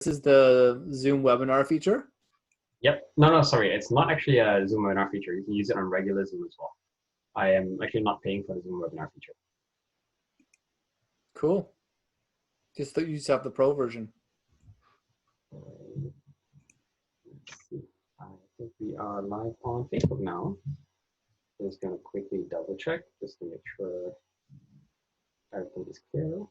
is the Zoom webinar feature? Yep. No, sorry. It's not actually a Zoom webinar feature. You can use it on regular Zoom as well. I am actually not paying for the Zoom webinar feature. Cool. Just that you just have the pro version. Let's see. I think we are live on Facebook now. Just going to quickly double check just to make sure everything is clear.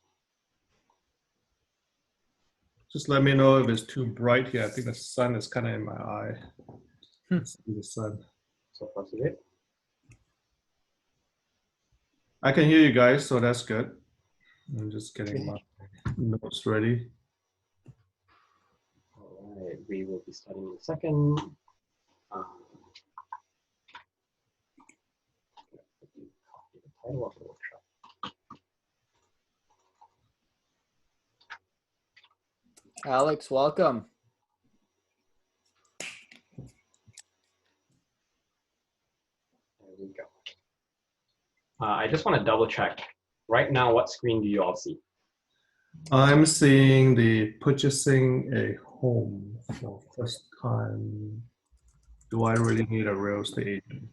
Just let me know if it's too bright here. I think the sun is kind of in my eye. See the sun. So far, so good. I can hear you guys, so that's good. I'm just getting my notes ready. All right, we will be starting in a second. Copy the title of the workshop. Alex, welcome. There we go. I just want to double check. Right now, what screen do you all see? I'm seeing the purchasing a home for first time. Do I really need a real estate agent?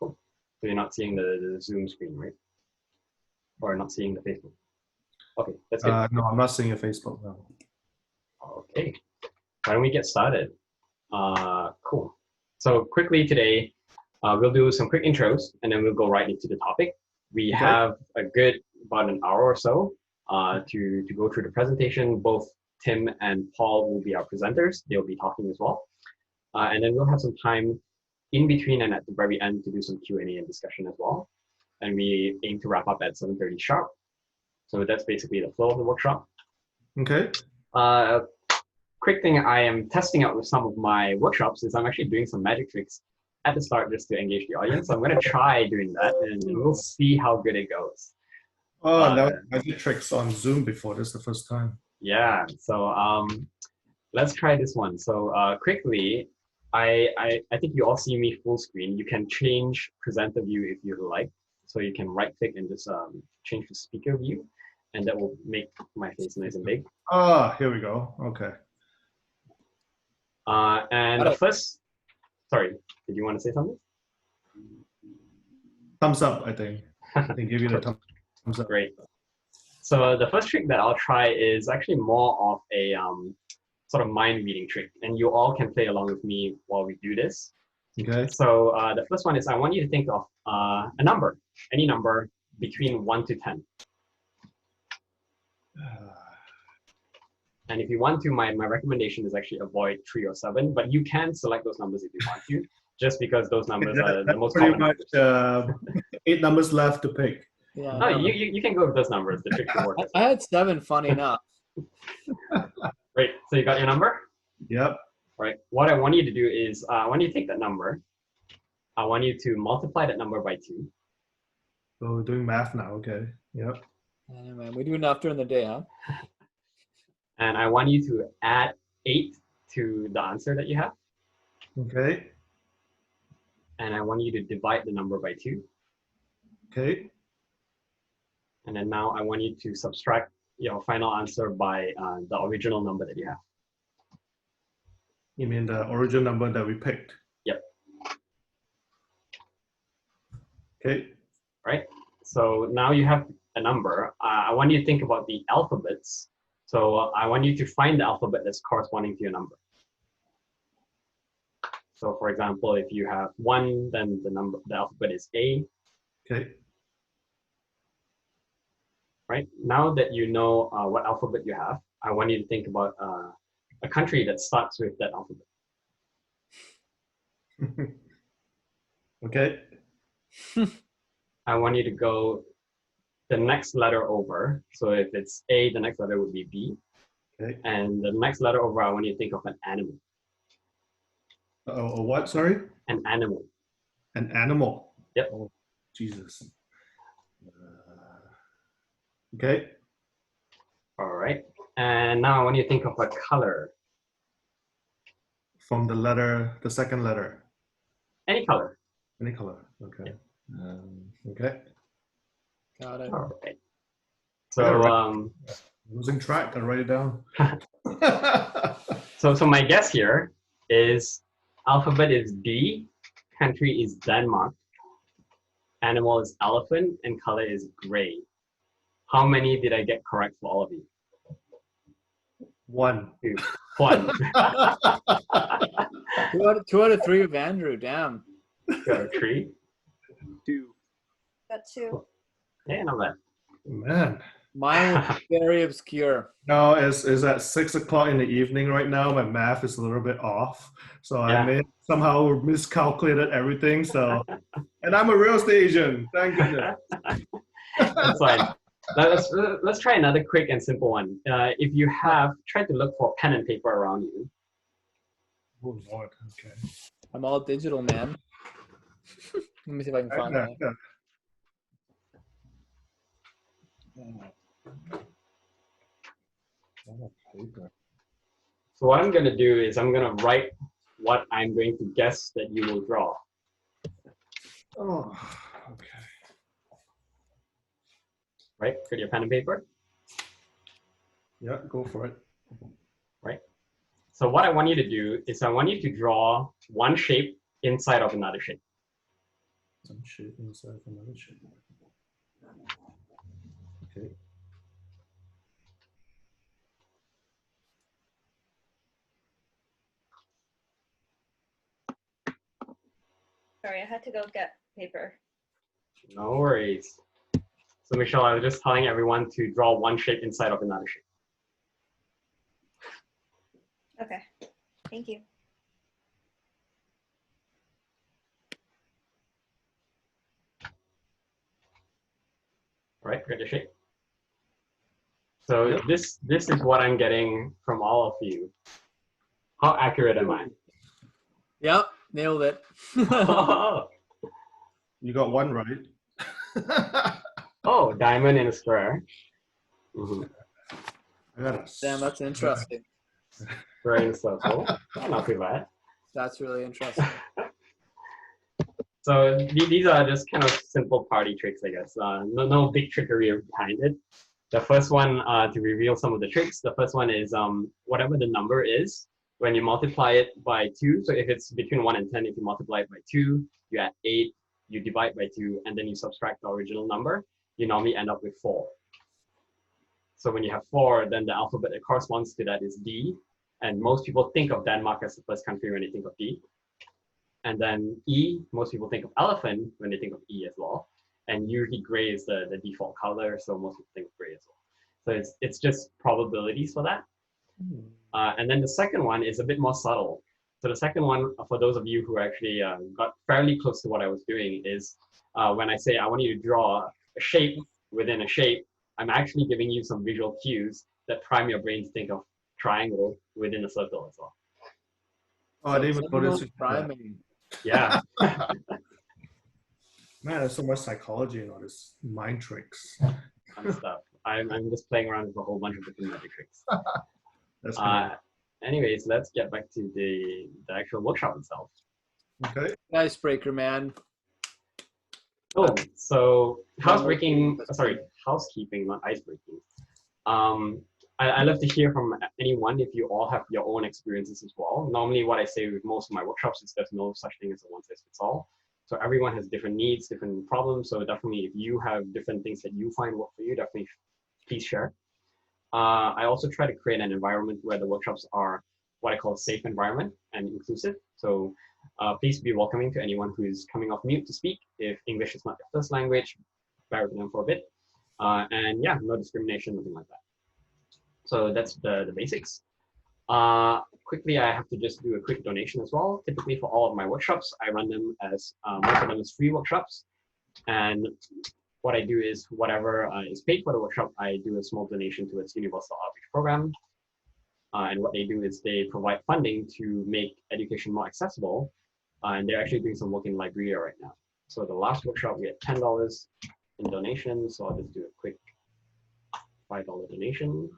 Cool. So you're not seeing the Zoom screen, right? Or not seeing the Facebook? Okay, that's good. No, I'm not seeing a Facebook now. Okay, why don't we get started? Cool. So quickly today, we'll do some quick intros and then we'll go right into the topic. We have a good about an hour or so to go through the presentation. Both Tim and Paul will be our presenters. They'll be talking as well. And then we'll have some time in between and at the very end to do some Q&A and discussion as well. And we aim to wrap up at 7:30 sharp. So that's basically the flow of the workshop. Okay. Quick thing I am testing out with some of my workshops is I'm actually doing some magic tricks at the start just to engage the audience. So I'm going to try doing that and we'll see how good it goes. Oh, no, I did tricks on Zoom before. This is the first time. Yeah, so let's try this one. So quickly, I think you all see me full screen. You can change presenter view if you like. So you can right click and just change the speaker view and that will make my face nice and big. Ah, here we go. Okay. And the first, sorry, did you want to say something? Thumbs up, I think. I think give you the thumbs up. Great. So the first trick that I'll try is actually more of a sort of mind reading trick. And you all can play along with me while we do this. Okay. So the first one is I want you to think of a number, any number between 1 to 10. And if you want to, my recommendation is actually avoid 3 or 7, but you can select those numbers if you want to, just because those numbers are the most common. Pretty much 8 numbers left to pick. Yeah. No, you can go with those numbers. The trick should work. I had 7, funny enough. Great. So you got your number? Yep. Right. What I want you to do is I want you to take that number. I want you to multiply that number by 2. So we're doing math now. Okay. Yep. Yeah, man, we do enough during the day, huh? And I want you to add 8 to the answer that you have. Okay. And I want you to divide the number by 2. Okay. And then now I want you to subtract your final answer by the original number that you have. You mean the original number that we picked? Yep. Okay. Right. So now you have a number. I want you to think about the alphabets. So I want you to find the alphabet that's corresponding to your number. So for example, if you have 1, then the alphabet is A. Okay. Right. Now that you know what alphabet you have, I want you to think about a country that starts with that alphabet. Okay. I want you to go the next letter over. So if it's A, the next letter would be B. Okay. And the next letter over, I want you to think of an animal. A what? Sorry? An animal. An animal. Yep. Oh, Jesus. Okay. All right. And now I want you to think of a color. From the second letter. Any color. Any color. Okay. Okay. Got it. All right. So Losing track. Gotta write it down. So my guess here is alphabet is D, country is Denmark, animal is elephant, and color is gray. How many did I get correct for all of you? 1. 2. 1. 2 out of 3 of Andrew. Damn. 2 out of 3. 2. Got 2. Yeah, not bad. Man. Mine was very obscure. No, it's at 6 o'clock in the evening right now. My math is a little bit off. So Yeah. I may somehow miscalculated everything. So, and I'm a real estate agent. Thank goodness. That's fine. Let's try another quick and simple one. If you have, try to look for pen and paper around you. Oh, Lord. Okay. I'm all digital, man. Let me see if I can find that. So what I'm going to do is I'm going to write what I'm going to guess that you will draw. Oh, okay. Right? Got your pen and paper? Yeah, go for it. Right? So what I want you to do is I want you to draw one shape inside of another shape. Some shape inside another shape. Okay. Sorry, I had to go get paper. No worries. So Michelle, I was just telling everyone to draw one shape inside of another shape. Okay. Thank you. All right, got your shape. So Yep. this is what I'm getting from all of you. How accurate am I? Yep, nailed it. You got 1 right. Oh, diamond in a square. Mhm. I got a Damn, that's interesting. Square in a circle. Oh, not too bad. That's really interesting. So these are just kind of simple party tricks, I guess. No big trickery behind it. The first one, to reveal some of the tricks, the first one is whatever the number is, when you multiply it by 2, so if it's between 1 and 10, if you multiply it by 2, you add 8, you divide by 2, and then you subtract the original number, you normally end up with 4. So when you have 4, then the alphabet that corresponds to that is D, and most people think of Denmark as the first country when they think of D. And then E, most people think of elephant when they think of E as well. And usually gray is the default color, so most people think of gray as well. So it's just probabilities for that. And then the second one is a bit more subtle. So the second one, for those of you who actually got fairly close to what I was doing, is when I say I want you to draw a shape within a shape, I'm actually giving you some visual cues that prime your brain to think of triangle within a circle as well. Oh, I didn't even notice. Priming. Yeah. Man, there's so much psychology in all this mind tricks. Fun stuff. I'm just playing around with a whole bunch of different magic tricks. That's cool. Anyways, let's get back to the actual workshop itself. Okay. Icebreaker, man. Oh, so housekeeping, not icebreaking. I love to hear from anyone if you all have your own experiences as well. Normally what I say with most of my workshops is there's no such thing as a one-size-fits-all. So everyone has different needs, different problems. So definitely if you have different things that you find work for you, definitely please share. I also try to create an environment where the workshops are what I call a safe environment and inclusive. So please be welcoming to anyone who is coming off mute to speak. If English is not their first language, bear with them for a bit. And yeah, no discrimination, nothing like that. So that's the basics. Quickly, I have to just do a quick donation as well. Typically for all of my workshops, I run them as, most of them as free workshops. And what I do is whatever is paid for the workshop, I do a small donation to its Universal Outreach Program. And what they do is they provide funding to make education more accessible. And they're actually doing some work in Liberia right now. So the last workshop, we had $10 in donation. So I'll just do a quick $5 donation.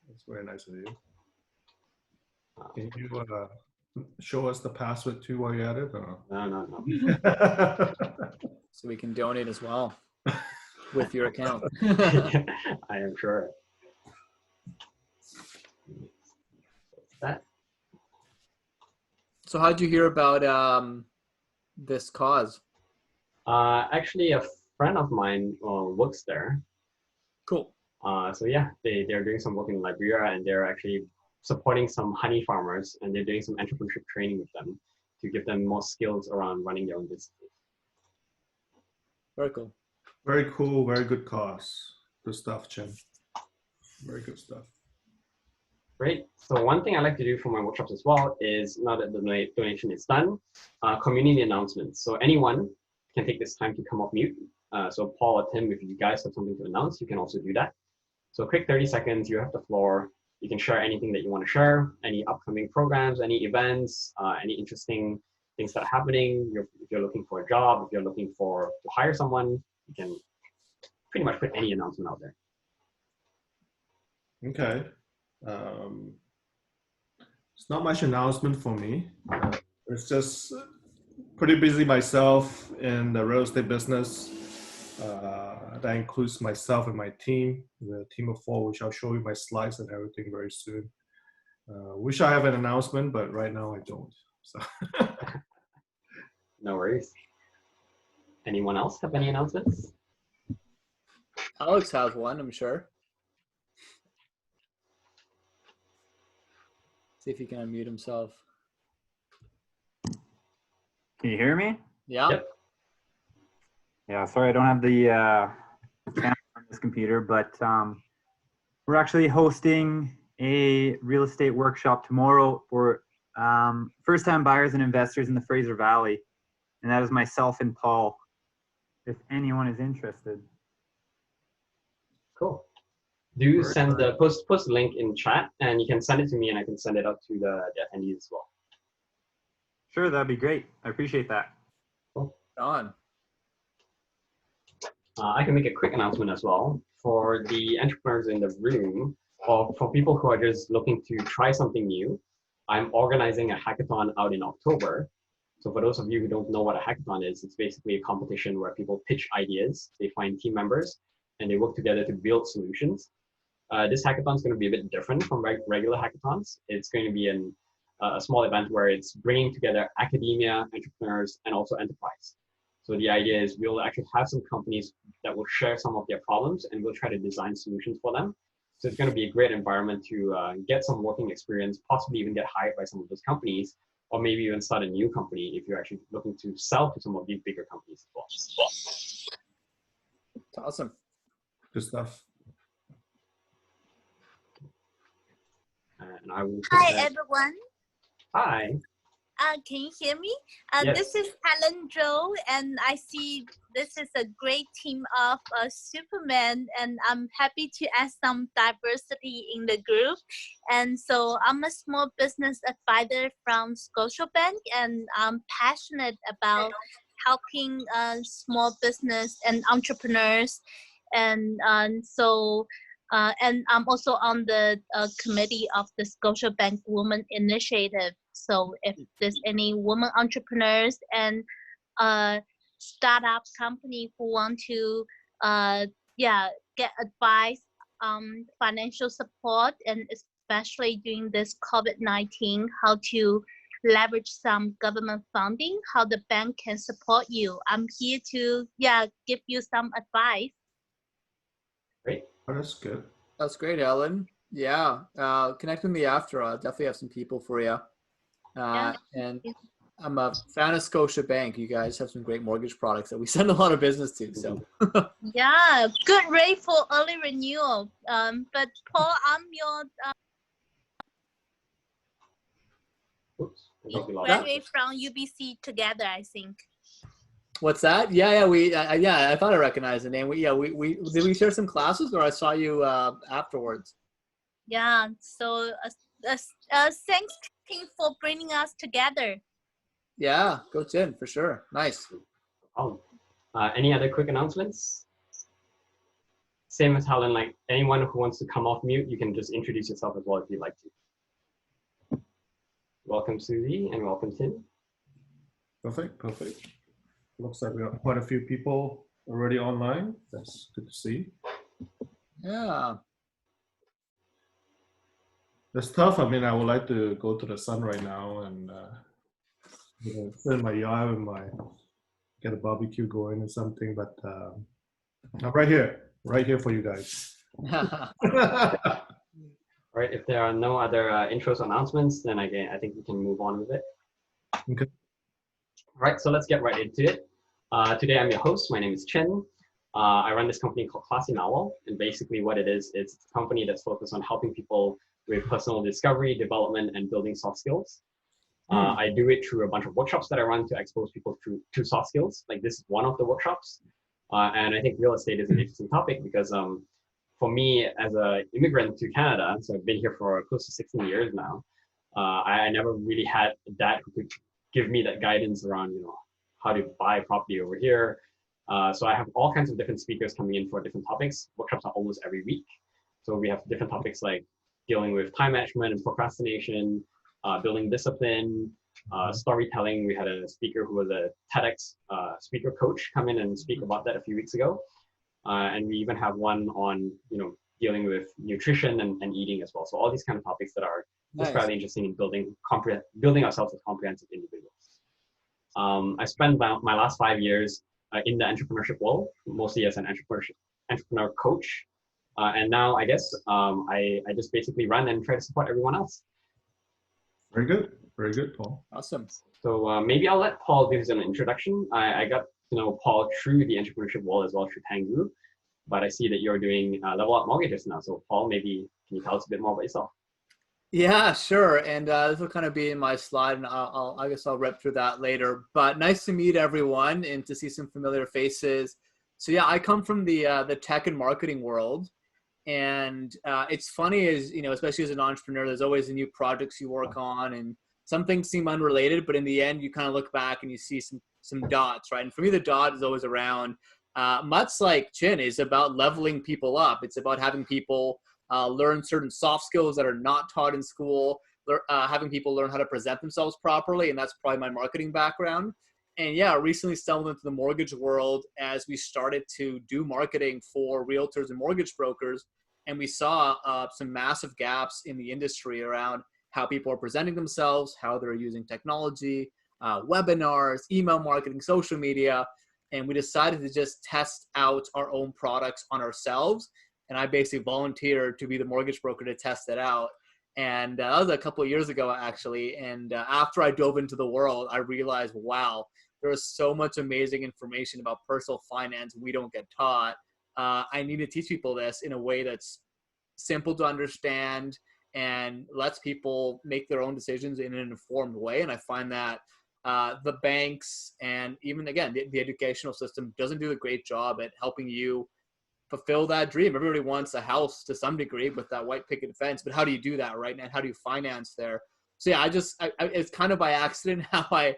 That's very nice of you. Can you show us the password too while you're at it? Or? No. So we can donate as well with your account. I am sure. that. So how'd you hear about this cause? Actually, a friend of mine works there. Cool. So yeah, they're doing some work in Liberia, and they're actually supporting some honey farmers, and they're doing some entrepreneurship training with them to give them more skills around running their own business. Very cool. Very cool, very good cause. Good stuff, Chen. Very good stuff. Great. So one thing I like to do for my workshops as well is, now that the donation is done, community announcements. So anyone can take this time to come off mute. So Paul or Tim, if you guys have something to announce, you can also do that. So quick 30 seconds, you have the floor. You can share anything that you want to share, any upcoming programs, any events, any interesting things that are happening. If you're looking for a job, if you're looking to hire someone, you can pretty much put any announcement out there. Okay. It's not much announcement for me. It's just pretty busy myself in the real estate business. That includes myself and my team, the team of 4, which I'll show you my slides and everything very soon. Wish I have an announcement, but right now I don't. So. No worries. Anyone else have any announcements? Alex has one, I'm sure. See if he can unmute himself. Can you hear me? Yeah. Yep. Yeah, sorry I don't have the camera on this computer, but we're actually hosting a real estate workshop tomorrow for first-time buyers and investors in the Fraser Valley. And that is myself and Paul, if anyone is interested. Cool. Do send the post the link in chat, and you can send it to me, and I can send it out to the attendees as well. Sure, that'd be great. I appreciate that. Cool. On. I can make a quick announcement as well for the entrepreneurs in the room, or for people who are just looking to try something new. I'm organizing a hackathon out in October. So for those of you who don't know what a hackathon is, it's basically a competition where people pitch ideas, they find team members, and they work together to build solutions. This hackathon is going to be a bit different from regular hackathons. It's going to be a small event where it's bringing together academia, entrepreneurs, and also enterprise. So the idea is we'll actually have some companies that will share some of their problems, and we'll try to design solutions for them. So it's going to be a great environment to get some working experience, possibly even get hired by some of those companies, or maybe even start a new company if you're actually looking to sell to some of these bigger companies as well. It's awesome. Good stuff. And I will Hi, everyone. Hi. Can you hear me? Yes. This is Helen Zhou, and I see this is a great team of Superman, and I'm happy to add some diversity in the group. And so I'm a small business advisor from Scotiabank, and I'm passionate about helping small business and entrepreneurs. And and I'm also on the committee of the Scotiabank Women Initiative. So if there's any women entrepreneurs and startup company who want to get advice, financial support, and especially during this COVID-19, how to leverage some government funding, how the bank can support you. I'm here to give you some advice. Great. Oh, that's good. That's great, Ellen. Yeah. Connect with me after. I'll definitely have some people for you. And I'm a fan of Scotiabank. You guys have some great mortgage products that we send a lot of business to. So Yeah, good rate for early renewal. But Paul, I'm your Oops. we graduate from UBC together, I think. what's that? Yeah, we I thought I recognized the name. We did we share some classes, or I saw you afterwards? Yeah. So thanks team for bringing us together. Yeah, Coach in for sure. Nice. Oh, any other quick announcements? Same as Helen, like anyone who wants to come off mute, you can just introduce yourself as well if you'd like to. Welcome, Susie, and welcome, Tim. Perfect. Looks like we got quite a few people already online. That's good to see. Yeah. It's tough. I mean, I would like to go to the sun right now and sit in my yard and get a barbecue going or something. But I'm right here for you guys. All right, if there are no other intros or announcements, then again, I think we can move on with it. Okay. All right, so let's get right into it. Today I'm your host. My name is Chen. I run this company called Classy Narwhal, and basically what it is, it's a company that's focused on helping people with personal discovery, development, and building soft skills. I do it through a bunch of workshops that I run to expose people to soft skills. Like this is one of the workshops. And I think real estate is an interesting topic because for me as an immigrant to Canada, so I've been here for close to 16 years now, I never really had a dad who could give me that guidance around, how to buy property over here. So I have all kinds of different speakers coming in for different topics. Workshops are almost every week. So we have different topics like dealing with time management and procrastination, building discipline, storytelling. We had a speaker who was a TEDx speaker coach come in and speak about that a few weeks ago. And we even have one on, dealing with nutrition and eating as well. So all these kind of topics that are just fairly interesting in building ourselves as comprehensive individuals. I spent my last 5 years in the entrepreneurship world, mostly as an entrepreneur coach. And now I guess I just basically run and try to support everyone else. Very good, Paul. Awesome. So maybe I'll let Paul do his own introduction. I got to know Paul through the entrepreneurship world as well through Tangu, but I see that you're doing Level Up Mortgages now. So Paul, maybe can you tell us a bit more about yourself? Yeah, sure. And this will kind of be in my slide, and I guess I'll rip through that later. But nice to meet everyone and to see some familiar faces. So yeah, I come from the tech and marketing world, and it's funny as especially as an entrepreneur, there's always new projects you work on, and some things seem unrelated, but in the end, you kind of look back and you see some dots, right? And for me, the dot is always around. Much like Chin is about leveling people up. It's about having people learn certain soft skills that are not taught in school, having people learn how to present themselves properly, and that's probably my marketing background. And yeah, I recently stumbled into the mortgage world as we started to do marketing for realtors and mortgage brokers, and we saw some massive gaps in the industry around how people are presenting themselves, how they're using technology, webinars, email marketing, social media, and we decided to just test out our own products on ourselves. And I basically volunteered to be the mortgage broker to test it out. And that was a couple of years ago, actually. And after I dove into the world, I realized, wow, there is so much amazing information about personal finance we don't get taught. I need to teach people this in a way that's simple to understand and lets people make their own decisions in an informed way. And I find that the banks and even, again, the educational system doesn't do a great job at helping you fulfill that dream. Everybody wants a house to some degree with that white picket fence, but how do you do that, right? And how do you finance there? So yeah, it's kind of by accident how I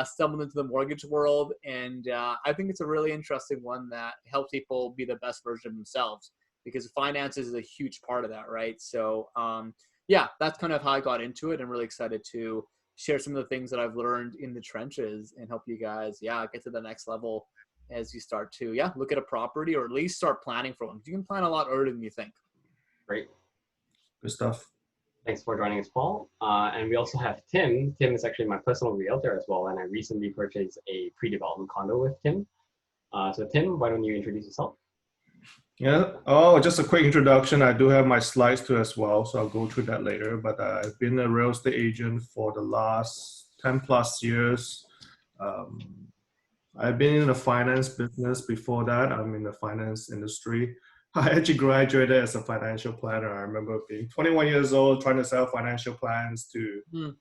stumbled into the mortgage world, and I think it's a really interesting one that helps people be the best version of themselves, because finances is a huge part of that, right? So yeah, that's kind of how I got into it. I'm really excited to share some of the things that I've learned in the trenches and help you guys, get to the next level as you start to, look at a property, or at least start planning for one. You can plan a lot earlier than you think. Great. Good stuff. Thanks for joining us, Paul. And we also have Tim. Tim is actually my personal realtor as well, and I recently purchased a pre-development condo with Tim. So Tim, why don't you introduce yourself? Yeah. Oh, just a quick introduction. I do have my slides too as well, so I'll go through that later. But I've been a real estate agent for the last 10 plus years. I've been in the finance business before that. I'm in the finance industry. I actually graduated as a financial planner. I remember being 21 years old, trying to sell financial plans to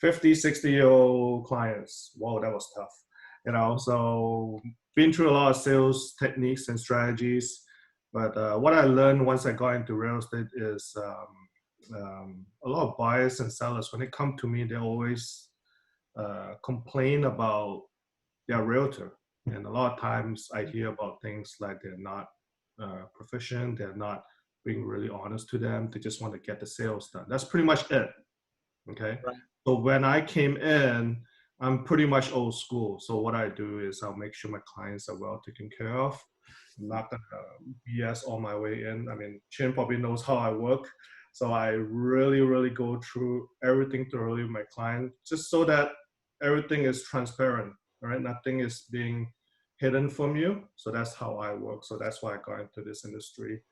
50, 60-year-old clients. Whoa, that was tough. So been through a lot of sales techniques and strategies. But what I learned once I got into real estate is a lot of buyers and sellers, when they come to me, they always complain about their realtor. And a lot of times I hear about things like they're not proficient, they're not being really honest to them, they just want to get the sales done. That's pretty much it. Okay. Right. So when I came in, I'm pretty much old school. So what I do is I'll make sure my clients are well taken care of. I'm not gonna BS all my way in. I mean, Chin probably knows how I work. So I really go through everything thoroughly with my client, just so that everything is transparent, right? Nothing is being hidden from you. So that's how I work. So that's why I got into this industry.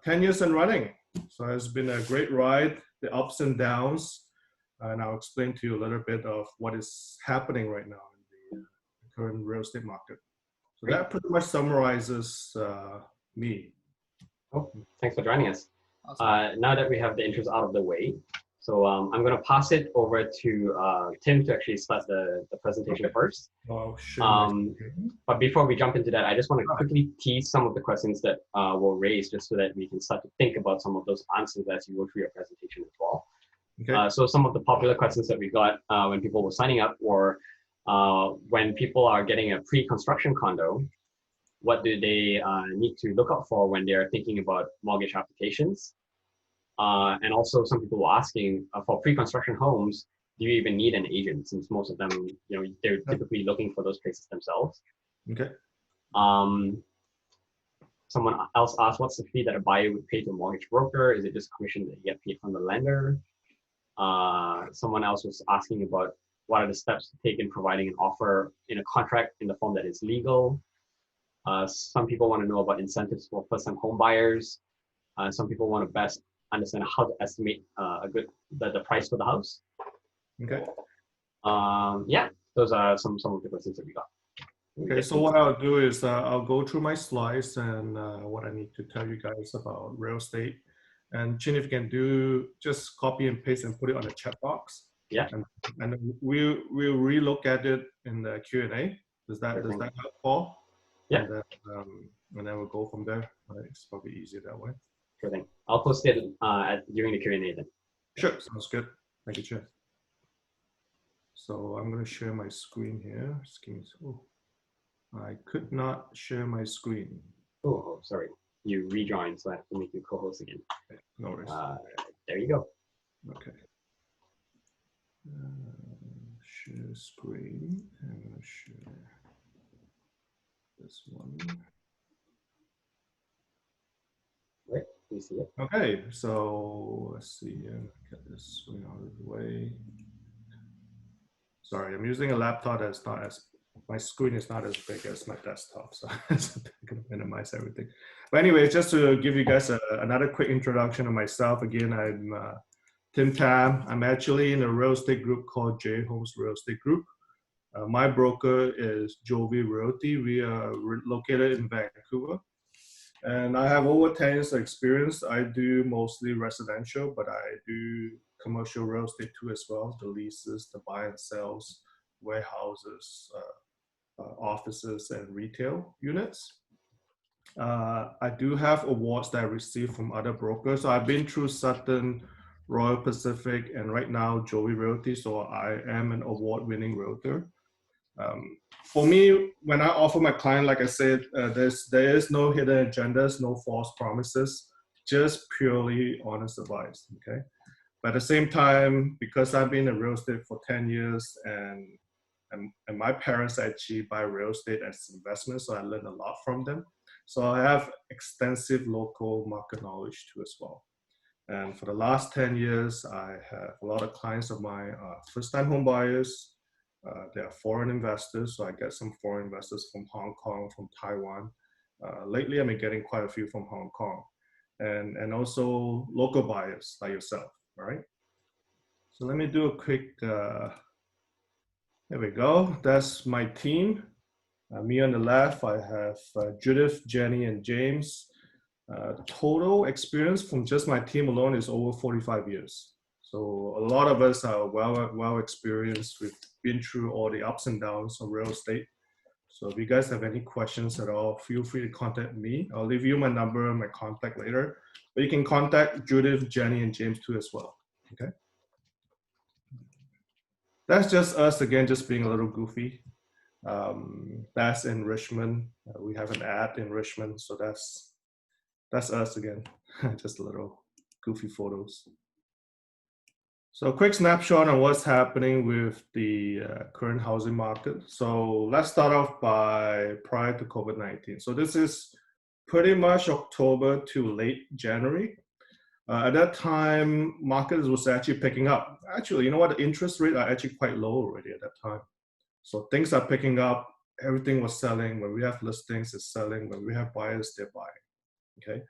10 years and running. So it's been a great ride, the ups and downs. And I'll explain to you a little bit of what is happening right now in the current real estate market. So that pretty much summarizes me. Oh, thanks for joining us. Awesome. Now that we have the intros out of the way, so I'm going to pass it over to Tim to actually start the presentation first. Oh, sure. But before we jump into that, I just want to quickly tease some of the questions that we'll raise, just so that we can start to think about some of those answers as you go through your presentation as well. Okay. So some of the popular questions that we got when people were signing up were, when people are getting a pre-construction condo, what do they need to look out for when they're thinking about mortgage applications? And also some people were asking, for pre-construction homes, do you even need an agent, since most of them, they're typically looking for those places themselves? Okay. Someone else asked, what's the fee that a buyer would pay to a mortgage broker? Is it just commission that you get paid from the lender? Someone else was asking about what are the steps to take in providing an offer in a contract in the form that is legal. Some people want to know about incentives for first-time home buyers. Some people want to best understand how to estimate the price for the house. Okay. Yeah, those are some of the questions that we got. Okay, so what I'll do is I'll go through my slides and what I need to tell you guys about real estate. And Chin, if you can do, just copy and paste and put it on the chat box. Yeah. And we'll relook at it in the Q&A. Does that help, Paul? Yeah. And then we'll go from there. Right? It's probably easier that way. Sure thing. I'll post it during the Q&A then. Sure, sounds good. Thank you, Chin. So I'm going to share my screen here. I could not share my screen. Oh, sorry. You rejoined, so I have to make you co-host again. Okay, no worries. There you go. Okay. Share screen. I'm going to share this one. Right, you see it? Okay, so let's see. Get this screen out of the way. Sorry, I'm using a laptop that's not as, my screen is not as big as my desktop, so I'm going to minimize everything. But anyway, just to give you guys another quick introduction of myself. Again, I'm Tim Tam. I'm actually in a real estate group called J Homes Real Estate Group. My broker is Jovi Realty. We are located in Vancouver. And I have over 10 years of experience. I do mostly residential, but I do commercial real estate too as well. The leases, the buy and sells, warehouses, offices, and retail units. I do have awards that I received from other brokers. So I've been through Sutton, Royal Pacific, and right now Jovi Realty. So I am an award-winning realtor. For me, when I offer my client, like I said, there is no hidden agendas, no false promises, just purely honest advice. Okay. But at the same time, because I've been in real estate for 10 years and my parents actually buy real estate as investment, so I learned a lot from them. So I have extensive local market knowledge too as well. And for the last 10 years, I have a lot of clients of mine are first-time home buyers. They are foreign investors, so I get some foreign investors from Hong Kong, from Taiwan. Lately, I've been getting quite a few from Hong Kong, and also local buyers like yourself, all right? So let me do a quick, there we go. That's my team. Me on the left, I have Judith, Jenny, and James. Total experience from just my team alone is over 45 years. So a lot of us are well experienced. We've been through all the ups and downs of real estate. So if you guys have any questions at all, feel free to contact me. I'll leave you my number and my contact later. But you can contact Judith, Jenny, and James too as well. Okay. That's just us again, just being a little goofy. That's in Richmond. We have an ad in Richmond, so that's us again. Just a little goofy photos. So a quick snapshot on what's happening with the current housing market. So let's start off by prior to COVID-19. So this is pretty much October to late January. At that time, market was actually picking up. Actually, you know what? The interest rate are actually quite low already at that time. So things are picking up. Everything was selling. When we have listings, it's selling. When we have buyers, they're buying. Okay.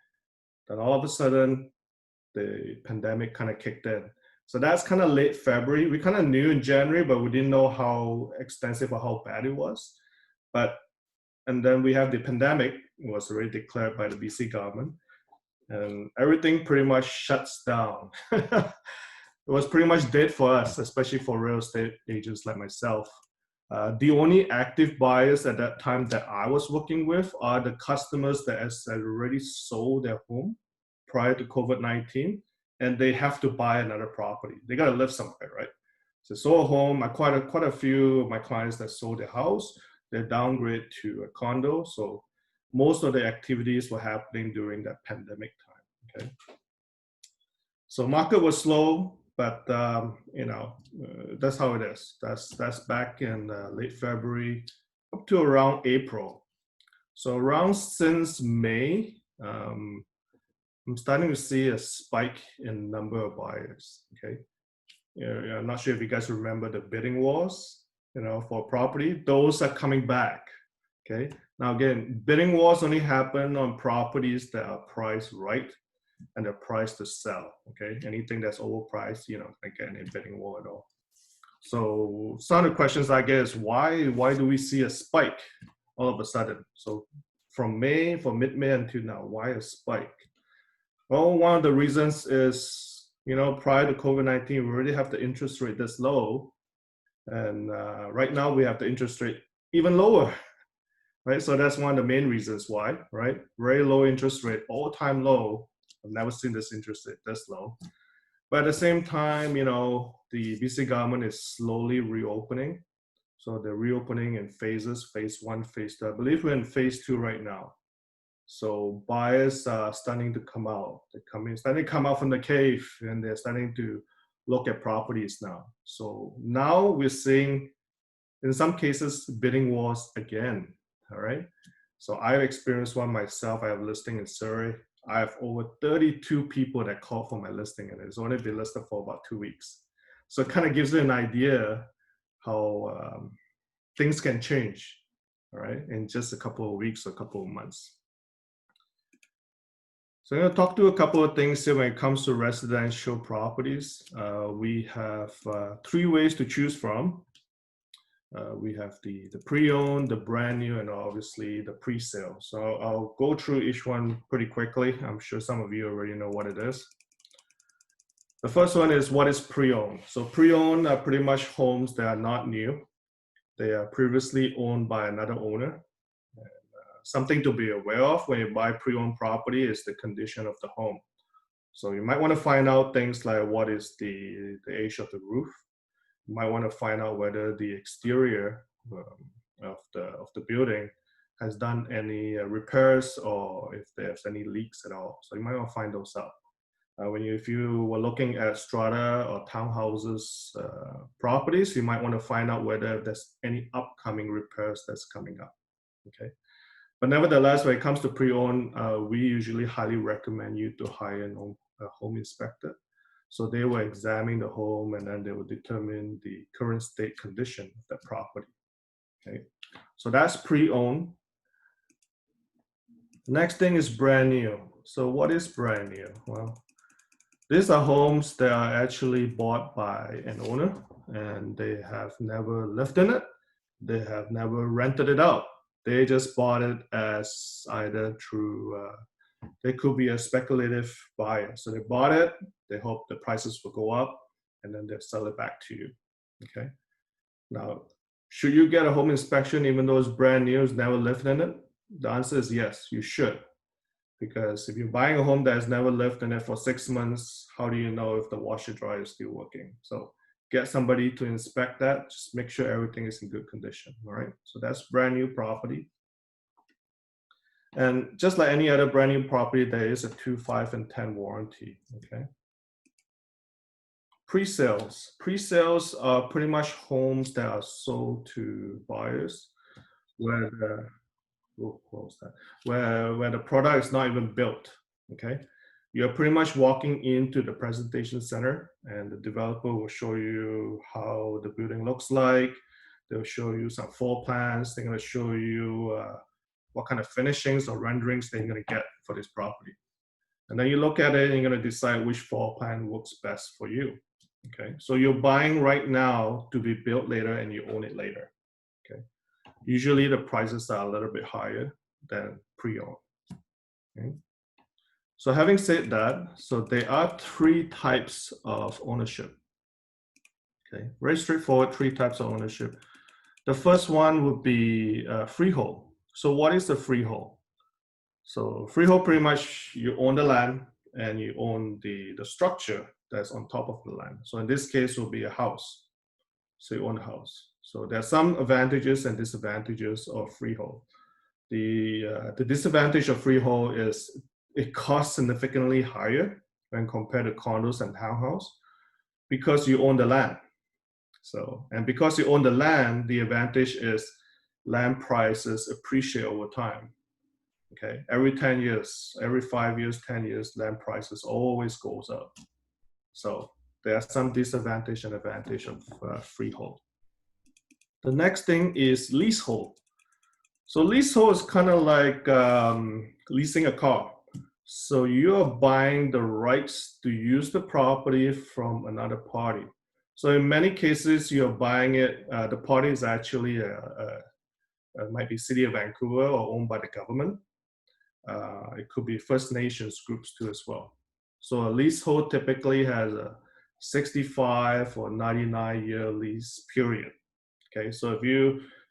Then all of a sudden, the pandemic kind of kicked in. So that's kind of late February. We kind of knew in January, but we didn't know how extensive or how bad it was. And then we have the pandemic. It was already declared by the BC government, and everything pretty much shuts down. It was pretty much dead for us, especially for real estate agents like myself. The only active buyers at that time that I was working with are the customers that had already sold their home prior to COVID-19, and they have to buy another property. They got to live somewhere, right? So sold a home. Quite a few of my clients that sold their house, they downgrade to a condo. So most of the activities were happening during that pandemic time. Okay. So market was slow, but that's how it is. That's back in late February up to around April. So around since May, I'm starting to see a spike in number of buyers. Okay, I'm not sure if you guys remember the bidding wars, for property. Those are coming back. Okay, now again, bidding wars only happen on properties that are priced right and they're priced to sell. Okay, anything that's overpriced, you don't get any bidding war at all. So some of the questions I get is why do we see a spike all of a sudden? So from mid-May until now, why a spike? Well, one of the reasons is, prior to COVID-19, we already have the interest rate this low. And right now we have the interest rate even lower, right? So that's one of the main reasons why, right? Very low interest rate, all-time low. I've never seen this interest rate this low. But at the same time, the BC government is slowly reopening. So they're reopening in phases, phase 1, phase 2. I believe we're in phase 2 right now. So buyers are starting to come out. Starting to come out from the cave, and they're starting to look at properties now. So now we're seeing, in some cases, bidding wars again. All right. So I've experienced one myself. I have a listing in Surrey. I have over 32 people that called for my listing, and it's only been listed for about 2 weeks. So it kind of gives you an idea how things can change, all right, in just a couple of weeks or a couple of months. So I'm going to talk to a couple of things here when it comes to residential properties. We have 3 ways to choose from. We have the pre-owned, the brand new, and obviously the pre-sale. So I'll go through each one pretty quickly. I'm sure some of you already know what it is. The first one is, what is pre-owned? So pre-owned are pretty much homes that are not new. They are previously owned by another owner. Something to be aware of when you buy pre-owned property is the condition of the home. So you might want to find out things like what is the age of the roof. You might want to find out whether the exterior of the building has done any repairs or if there's any leaks at all. So you might want to find those out. If you were looking at strata or townhouses properties, you might want to find out whether there's any upcoming repairs that's coming up. Okay. But nevertheless, when it comes to pre-owned, we usually highly recommend you to hire a home inspector. So they will examine the home and then they will determine the current state condition of the property. Okay, so that's pre-owned. Next thing is brand new. So what is brand new? Well, these are homes that are actually bought by an owner and they have never lived in it. They have never rented it out. They just bought it as either through, they could be a speculative buyer. So they bought it, they hope the prices will go up, and then they'll sell it back to you, okay? Now, should you get a home inspection even though it's brand new, it's never lived in it? The answer is yes, you should. Because if you're buying a home that has never lived in it for 6 months, how do you know if the washer dryer is still working? So get somebody to inspect that, just make sure everything is in good condition, all right? So that's brand new property. And just like any other brand new property, there is a 2, 5, and 10 warranty, okay? Pre-sales. Pre-sales are pretty much homes that are sold to buyers where the, where the product is not even built, okay? you're pretty much walking into the presentation center, and the developer will show you how the building looks like. They'll show you some floor plans. They're going to show you what kind of finishings or renderings they're going to get for this property. And then you look at it and you're going to decide which floor plan works best for you. Okay, so you're buying right now to be built later and you own it later. Okay, usually the prices are a little bit higher than pre-owned. Okay. So having said that, so there are 3 types of ownership. Okay, very straightforward, 3 types of ownership. The first one would be freehold. So what is the freehold? So freehold, pretty much you own the land and you own the structure that's on top of the land. So in this case, it will be a house. So you own a house. So there are some advantages and disadvantages of freehold. The disadvantage of freehold is it costs significantly higher when compared to condos and townhouse because you own the land. So, and because you own the land, the advantage is land prices appreciate over time. Okay, every 10 years, every 5 years, 10 years, land prices always goes up. So there are some disadvantage and advantage of freehold. The next thing is leasehold. So leasehold is kind of like leasing a car. So you're buying the rights to use the property from another party. So in many cases, you're buying it, the party is actually, might be City of Vancouver or owned by the government. It could be First Nations groups too as well. So a leasehold typically has a 65 or 99-year lease period. Okay, so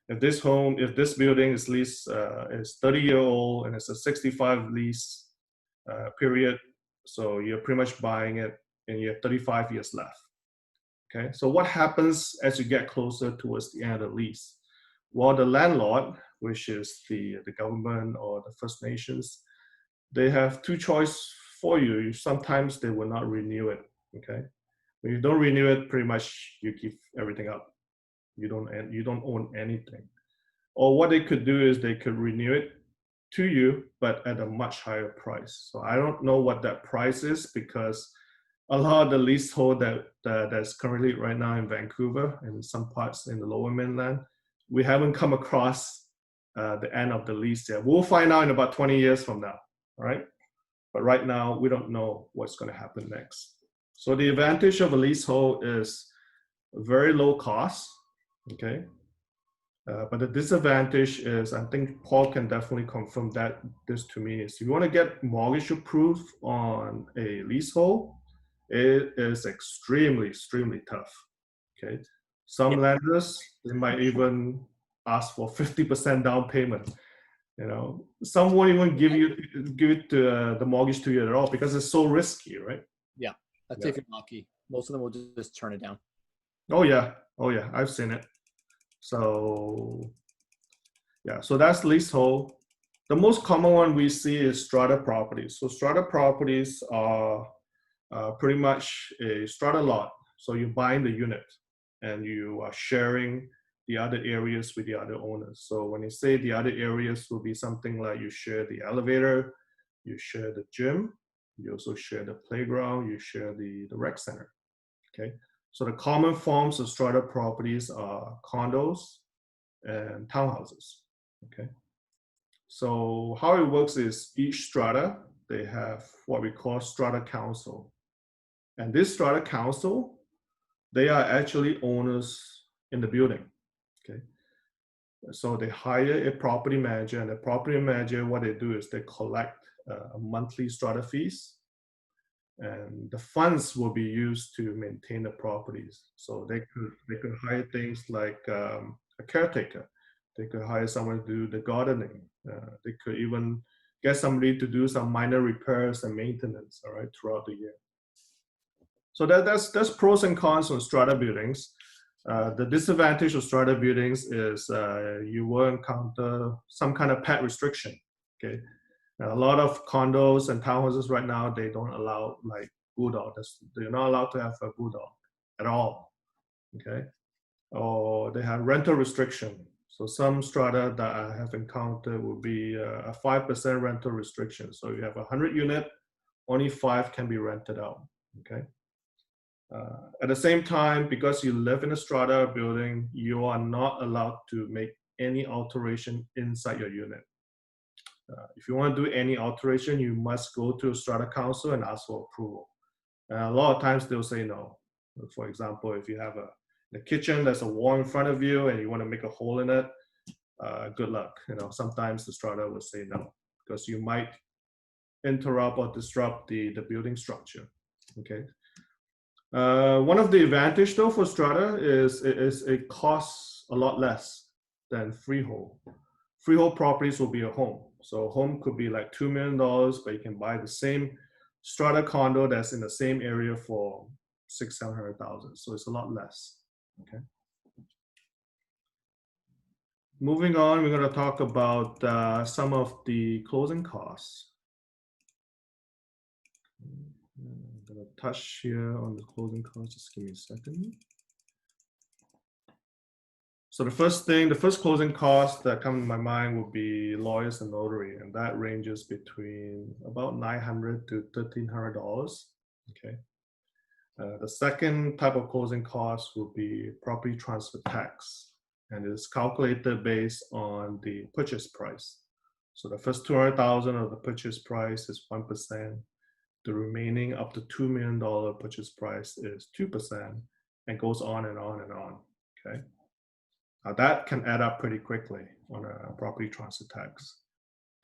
if this building is leased is 30-year-old and it's a 65 lease period, so you're pretty much buying it and you have 35 years left. Okay, so what happens as you get closer towards the end of the lease? Well, the landlord, which is the government or the First Nations, they have 2 choices for you. Sometimes they will not renew it. Okay, when you don't renew it, pretty much you give everything up. You don't own anything. Or what they could do is they could renew it to you, but at a much higher price. So I don't know what that price is because a lot of the leasehold that's currently right now in Vancouver and some parts in the Lower Mainland, we haven't come across the end of the lease yet. We'll find out in about 20 years from now, all right? But right now, we don't know what's going to happen next. So the advantage of a leasehold is very low cost, okay? But the disadvantage is, I think Paul can definitely confirm this to me, is if you want to get mortgage approved on a leasehold, it is extremely, extremely tough, okay? Some lenders, they might even ask for 50% down payment. You know, some won't even give it to the mortgage to you at all because it's so risky, right? Yeah, that's if you're lucky. Most of them will just turn it down. Oh yeah, I've seen it. So yeah, so that's leasehold. The most common one we see is strata properties. So strata properties are pretty much a strata lot. So you're buying the unit and you are sharing the other areas with the other owners. So when you say the other areas will be something like you share the elevator, you share the gym, you also share the playground, you share the rec center, okay? So the common forms of strata properties are condos and townhouses, okay? So how it works is each strata, they have what we call strata council. And this strata council, they are actually owners in the building, okay? So they hire a property manager, and the property manager, what they do is they collect a monthly strata fees, and the funds will be used to maintain the properties. So they could hire things like a caretaker. They could hire someone to do the gardening. They could even get somebody to do some minor repairs and maintenance, all right, throughout the year. So that's pros and cons on strata buildings. The disadvantage of strata buildings is you will encounter some kind of pet restriction, okay? A lot of condos and townhouses right now, they don't allow like bulldogs. They're not allowed to have a bulldog at all, okay? Or they have rental restriction. So some strata that I have encountered will be a 5% rental restriction. So you have a 100 unit, only 5 can be rented out. Okay. At the same time, because you live in a strata building, you are not allowed to make any alteration inside your unit. If you want to do any alteration, you must go to a strata council and ask for approval. A lot of times they'll say no. For example, if you have the kitchen, there's a wall in front of you and you want to make a hole in it, good luck. Sometimes the strata will say no because you might interrupt or disrupt the building structure. Okay. One of the advantage though for strata is it costs a lot less than freehold. Freehold properties will be a home. So a home could be like $2 million, but you can buy the same strata condo that's in the same area for $600,000-700,000. So it's a lot less. Okay. Moving on, we're going to talk about some of the closing costs. I'm going to touch here on the closing costs. Just give me a second. So the first closing cost that comes to my mind would be lawyers and notary, and that ranges between about $900 to $1,300. Okay. The second type of closing cost will be property transfer tax, and it's calculated based on the purchase price. So the first $200,000 of the purchase price is 1%. The remaining up to $2 million purchase price is 2%, and goes on and on and on. Okay. Now that can add up pretty quickly on a property transfer tax.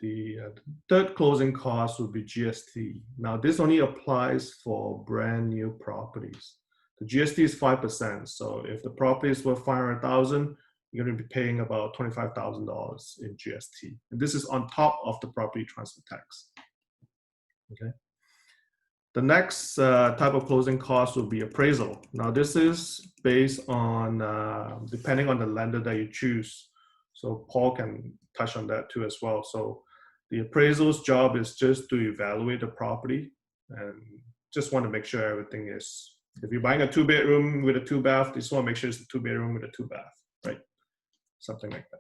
The third closing cost would be GST. Now this only applies for brand new properties. The GST is 5%. So if the property is worth $500,000, you're going to be paying about $25,000 in GST. And this is on top of the property transfer tax. Okay. The next type of closing cost will be appraisal. Now this is based on, depending on the lender that you choose. So Paul can touch on that too as well. So the appraisal's job is just to evaluate the property and just want to make sure everything is, if you're buying a 2-bedroom with a 2-bath, you just want to make sure it's a 2-bedroom with a 2-bath, right? Something like that.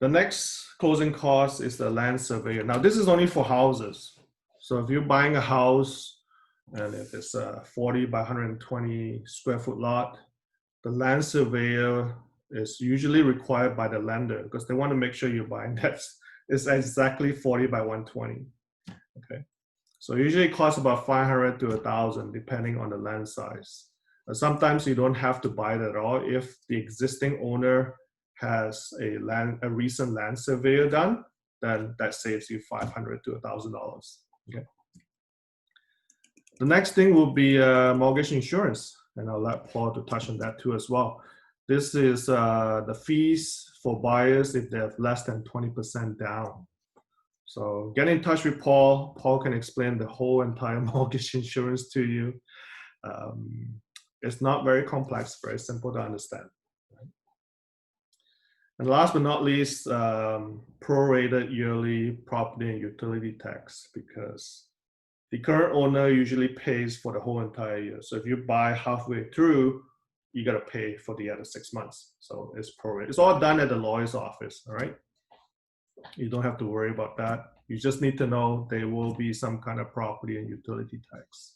The next closing cost is the land surveyor. Now this is only for houses. So if you're buying a house and if it's a 40 by 120 square foot lot, the land surveyor is usually required by the lender because they want to make sure you're buying that is exactly 40 by 120. Okay. So usually it costs about $500 to $1,000 depending on the land size. Sometimes you don't have to buy it at all if the existing owner has a recent land surveyor done, then that saves you $500 to $1,000. Okay. The next thing will be mortgage insurance, and I'll let Paul to touch on that too as well. This is the fees for buyers if they have less than 20% down. So get in touch with Paul. Paul can explain the whole entire mortgage insurance to you. It's not very complex, very simple to understand. And last but not least, prorated yearly property and utility tax, because the current owner usually pays for the whole entire year. So if you buy halfway through, you got to pay for the other 6 months. So it's prorated. It's all done at the lawyer's office, all right? You don't have to worry about that. You just need to know there will be some kind of property and utility tax.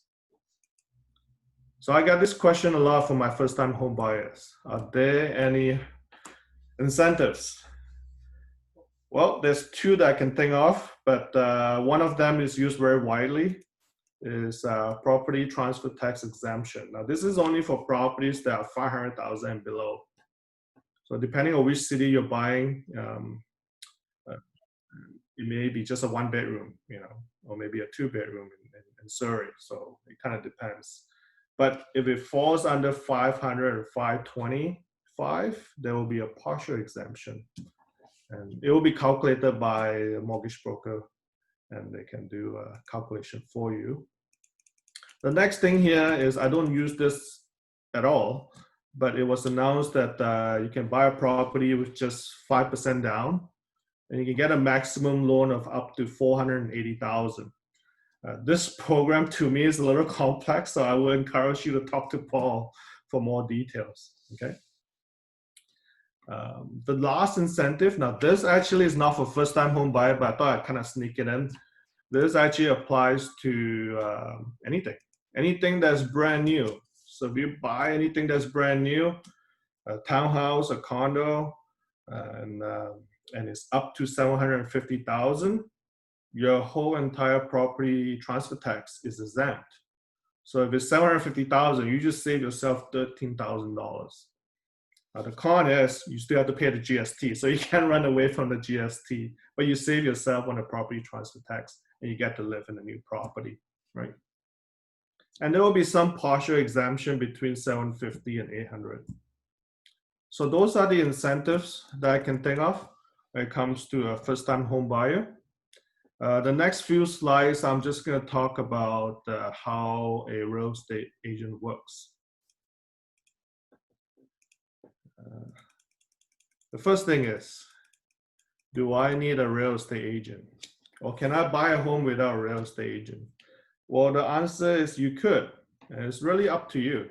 So I got this question a lot from my first-time home buyers. Are there any incentives? Well, there's two that I can think of, but one of them is used very widely, is property transfer tax exemption. Now, this is only for properties that are $500,000 and below. So depending on which city you're buying, it may be just a 1-bedroom, or maybe a 2-bedroom in Surrey. So it kind of depends. But if it falls under 500 or 525, there will be a partial exemption. And it will be calculated by a mortgage broker, and they can do a calculation for you. The next thing here is, I don't use this at all, but it was announced that you can buy a property with just 5% down, and you can get a maximum loan of up to $480,000. This program to me is a little complex, so I will encourage you to talk to Paul for more details. Okay. The last incentive, now this actually is not for first-time home buyer, but I thought I'd kind of sneak it in. This actually applies to anything that's brand new. So if you buy anything that's brand new, a townhouse, a condo, and it's up to 750,000, your whole entire property transfer tax is exempt. So if it's 750,000, you just save yourself $13,000. Now the con is you still have to pay the GST, so you can't run away from the GST, but you save yourself on the property transfer tax, and you get to live in a new property, right? And there will be some partial exemption between 750 and 800. So those are the incentives that I can think of when it comes to a first-time home buyer. The next few slides, I'm just going to talk about how a real estate agent works. The first thing is, do I need a real estate agent? Or can I buy a home without a real estate agent? Well, the answer is you could, and it's really up to you.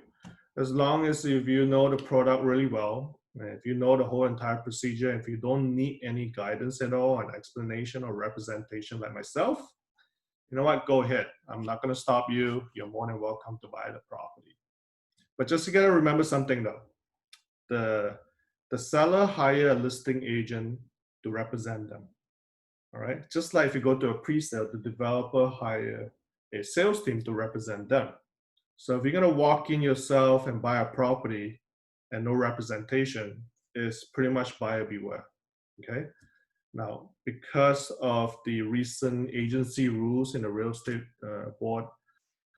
As long as if you know the product really well, and if you know the whole entire procedure, if you don't need any guidance at all, an explanation or representation like myself, you know what, go ahead. I'm not gonna stop you. You're more than welcome to buy the property. But just you gotta remember something though. The seller hire a listing agent to represent them. All right, just like if you go to a pre-sale, the developer hire a sales team to represent them. So if you're gonna walk in yourself and buy a property and no representation, it's pretty much buyer beware, okay? Now, because of the recent agency rules in the real estate board,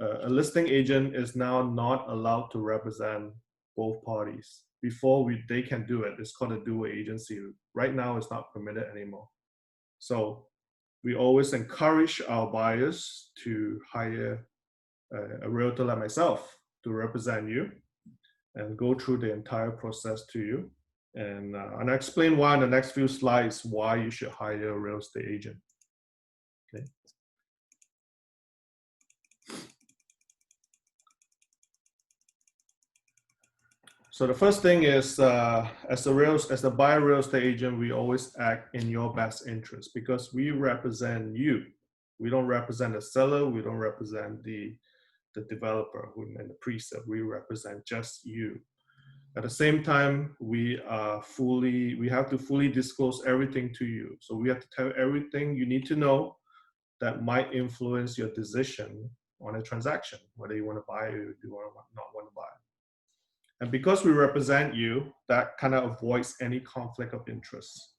a listing agent is now not allowed to represent both parties. Before they can do it, it's called a dual agency. Right now, it's not permitted anymore. So we always encourage our buyers to hire a realtor like myself to represent you and go through the entire process to you. And I'll explain why in the next few slides why you should hire a real estate agent. Okay. So the first thing is, as a buyer real estate agent, we always act in your best interest because we represent you. We don't represent the seller. We don't represent the developer who in the pre-sale. We represent just you. At the same time, we have to fully disclose everything to you. So we have to tell everything you need to know that might influence your decision on a transaction, whether you want to buy or you not want to buy. And because we represent you, that kind of avoids any conflict of interest,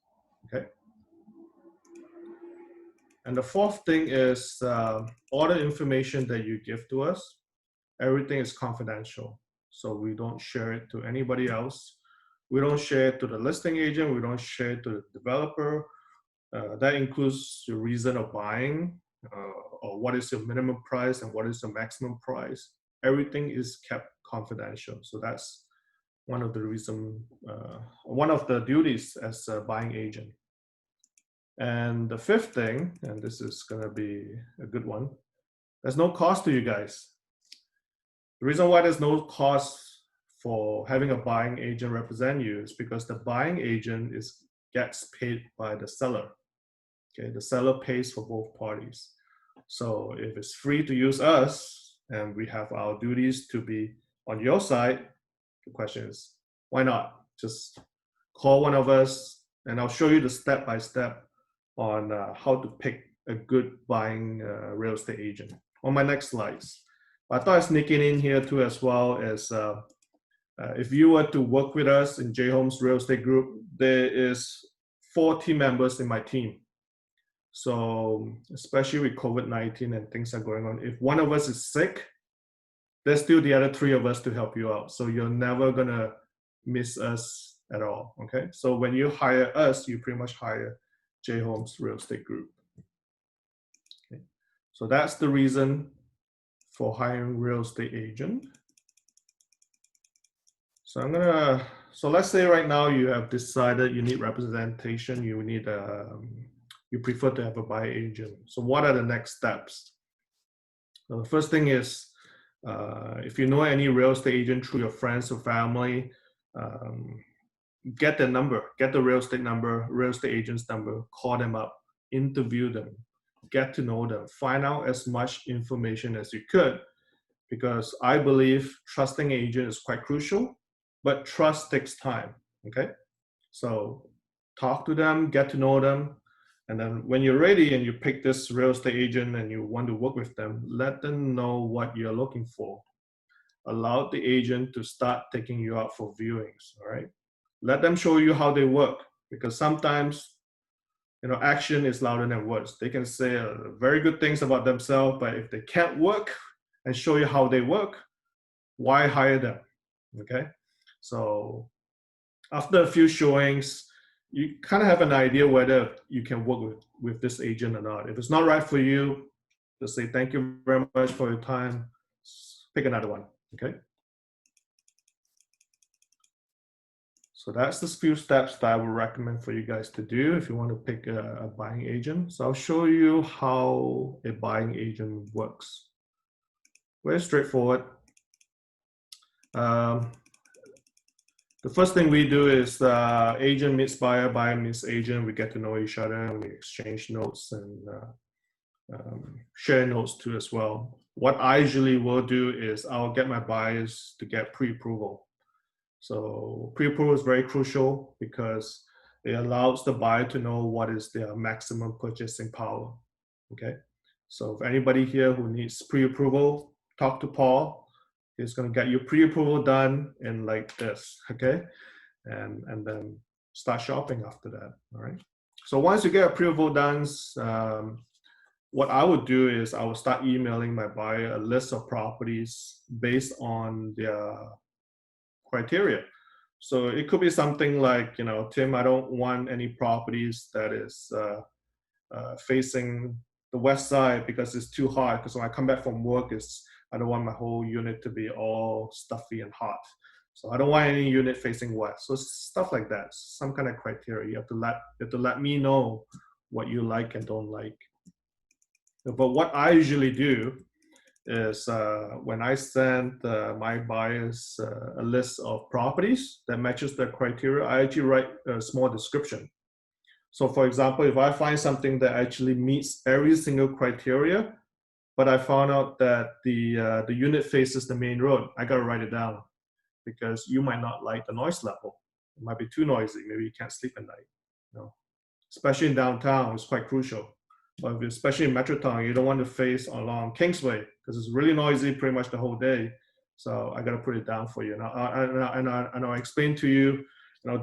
okay? And the fourth thing is all the information that you give to us, everything is confidential. So we don't share it to anybody else. We don't share it to the listing agent. We don't share it to the developer. That includes the reason of buying, or what is your minimum price and what is the maximum price. Everything is kept confidential. So that's one of the one of the duties as a buying agent. And the fifth thing, and this is gonna be a good one, there's no cost to you guys. The reason why there's no cost for having a buying agent represent you is because the buying agent gets paid by the seller. Okay, the seller pays for both parties. So if it's free to use us and we have our duties to be on your side, the question is, why not? Just call one of us and I'll show you the step-by-step on how to pick a good buying real estate agent on my next slides. I thought sneaking in here too as well as if you were to work with us in J Homes Real Estate Group, there is 4 team members in my team. So especially with COVID-19 and things are going on, if one of us is sick, there's still the other 3 of us to help you out. So you're never gonna miss us at all, okay? So when you hire us, you pretty much hire J Homes Real Estate Group. Okay. So that's the reason for hiring real estate agent. So so let's say right now you have decided you need representation, you prefer to have a buy agent. So what are the next steps? So the first thing is, if you know any real estate agent through your friends or family, get the number, get the real estate number, real estate agent's number, call them up, interview them, get to know them, find out as much information as you could, because I believe trusting agent is quite crucial, but trust takes time, okay? So talk to them, get to know them, and then when you're ready and you pick this real estate agent and you want to work with them, let them know what you're looking for. Allow the agent to start taking you out for viewings, all right? Let them show you how they work, because sometimes, action is louder than words. They can say very good things about themselves, but if they can't work and show you how they work, why hire them, okay? So after a few showings, you kind of have an idea whether you can work with this agent or not. If it's not right for you, just say thank you very much for your time. Pick another one, okay? So that's the few steps that I would recommend for you guys to do if you want to pick a buying agent. So I'll show you how a buying agent works. Very straightforward. The first thing we do is agent meets buyer, buyer meets agent. We get to know each other and we exchange notes and share notes too as well. What I usually will do is I'll get my buyers to get pre-approval. So pre-approval is very crucial because it allows the buyer to know what is their maximum purchasing power, okay? So if anybody here who needs pre-approval, talk to Paul. He's gonna get your pre-approval done in like this, okay? And then start shopping after that, all right? So once you get a pre-approval done, what I would do is I would start emailing my buyer a list of properties based on their criteria. So it could be something like, Tim, I don't want any properties that is facing the west side because it's too hot. Because when I come back from work, I don't want my whole unit to be all stuffy and hot. So I don't want any unit facing west. So stuff like that, some kind of criteria. You have to let me know what you like and don't like. But what I usually do is when I send my buyers a list of properties that matches their criteria, I actually write a small description. So for example, if I find something that actually meets every single criteria, but I found out that the unit faces the main road, I gotta write it down because you might not like the noise level. It might be too noisy. Maybe you can't sleep at night. Especially in downtown, it's quite crucial. But especially in Metrotown, you don't want to face along Kingsway because it's really noisy pretty much the whole day. So I got to put it down for you. And I'll explain to you,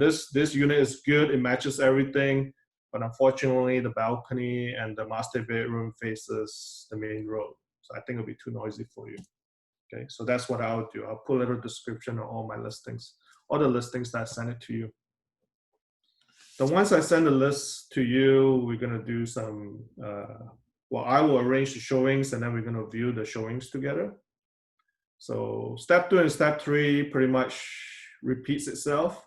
this unit is good. It matches everything. But unfortunately, the balcony and the master bedroom faces the main road. So I think it'll be too noisy for you. Okay, so that's what I'll do. I'll put a little description on all my listings, all the listings that I send it to you. Then once I send the list to you, we're gonna do some, I will arrange the showings and then we're gonna view the showings together. So step 2 and step 3 pretty much repeats itself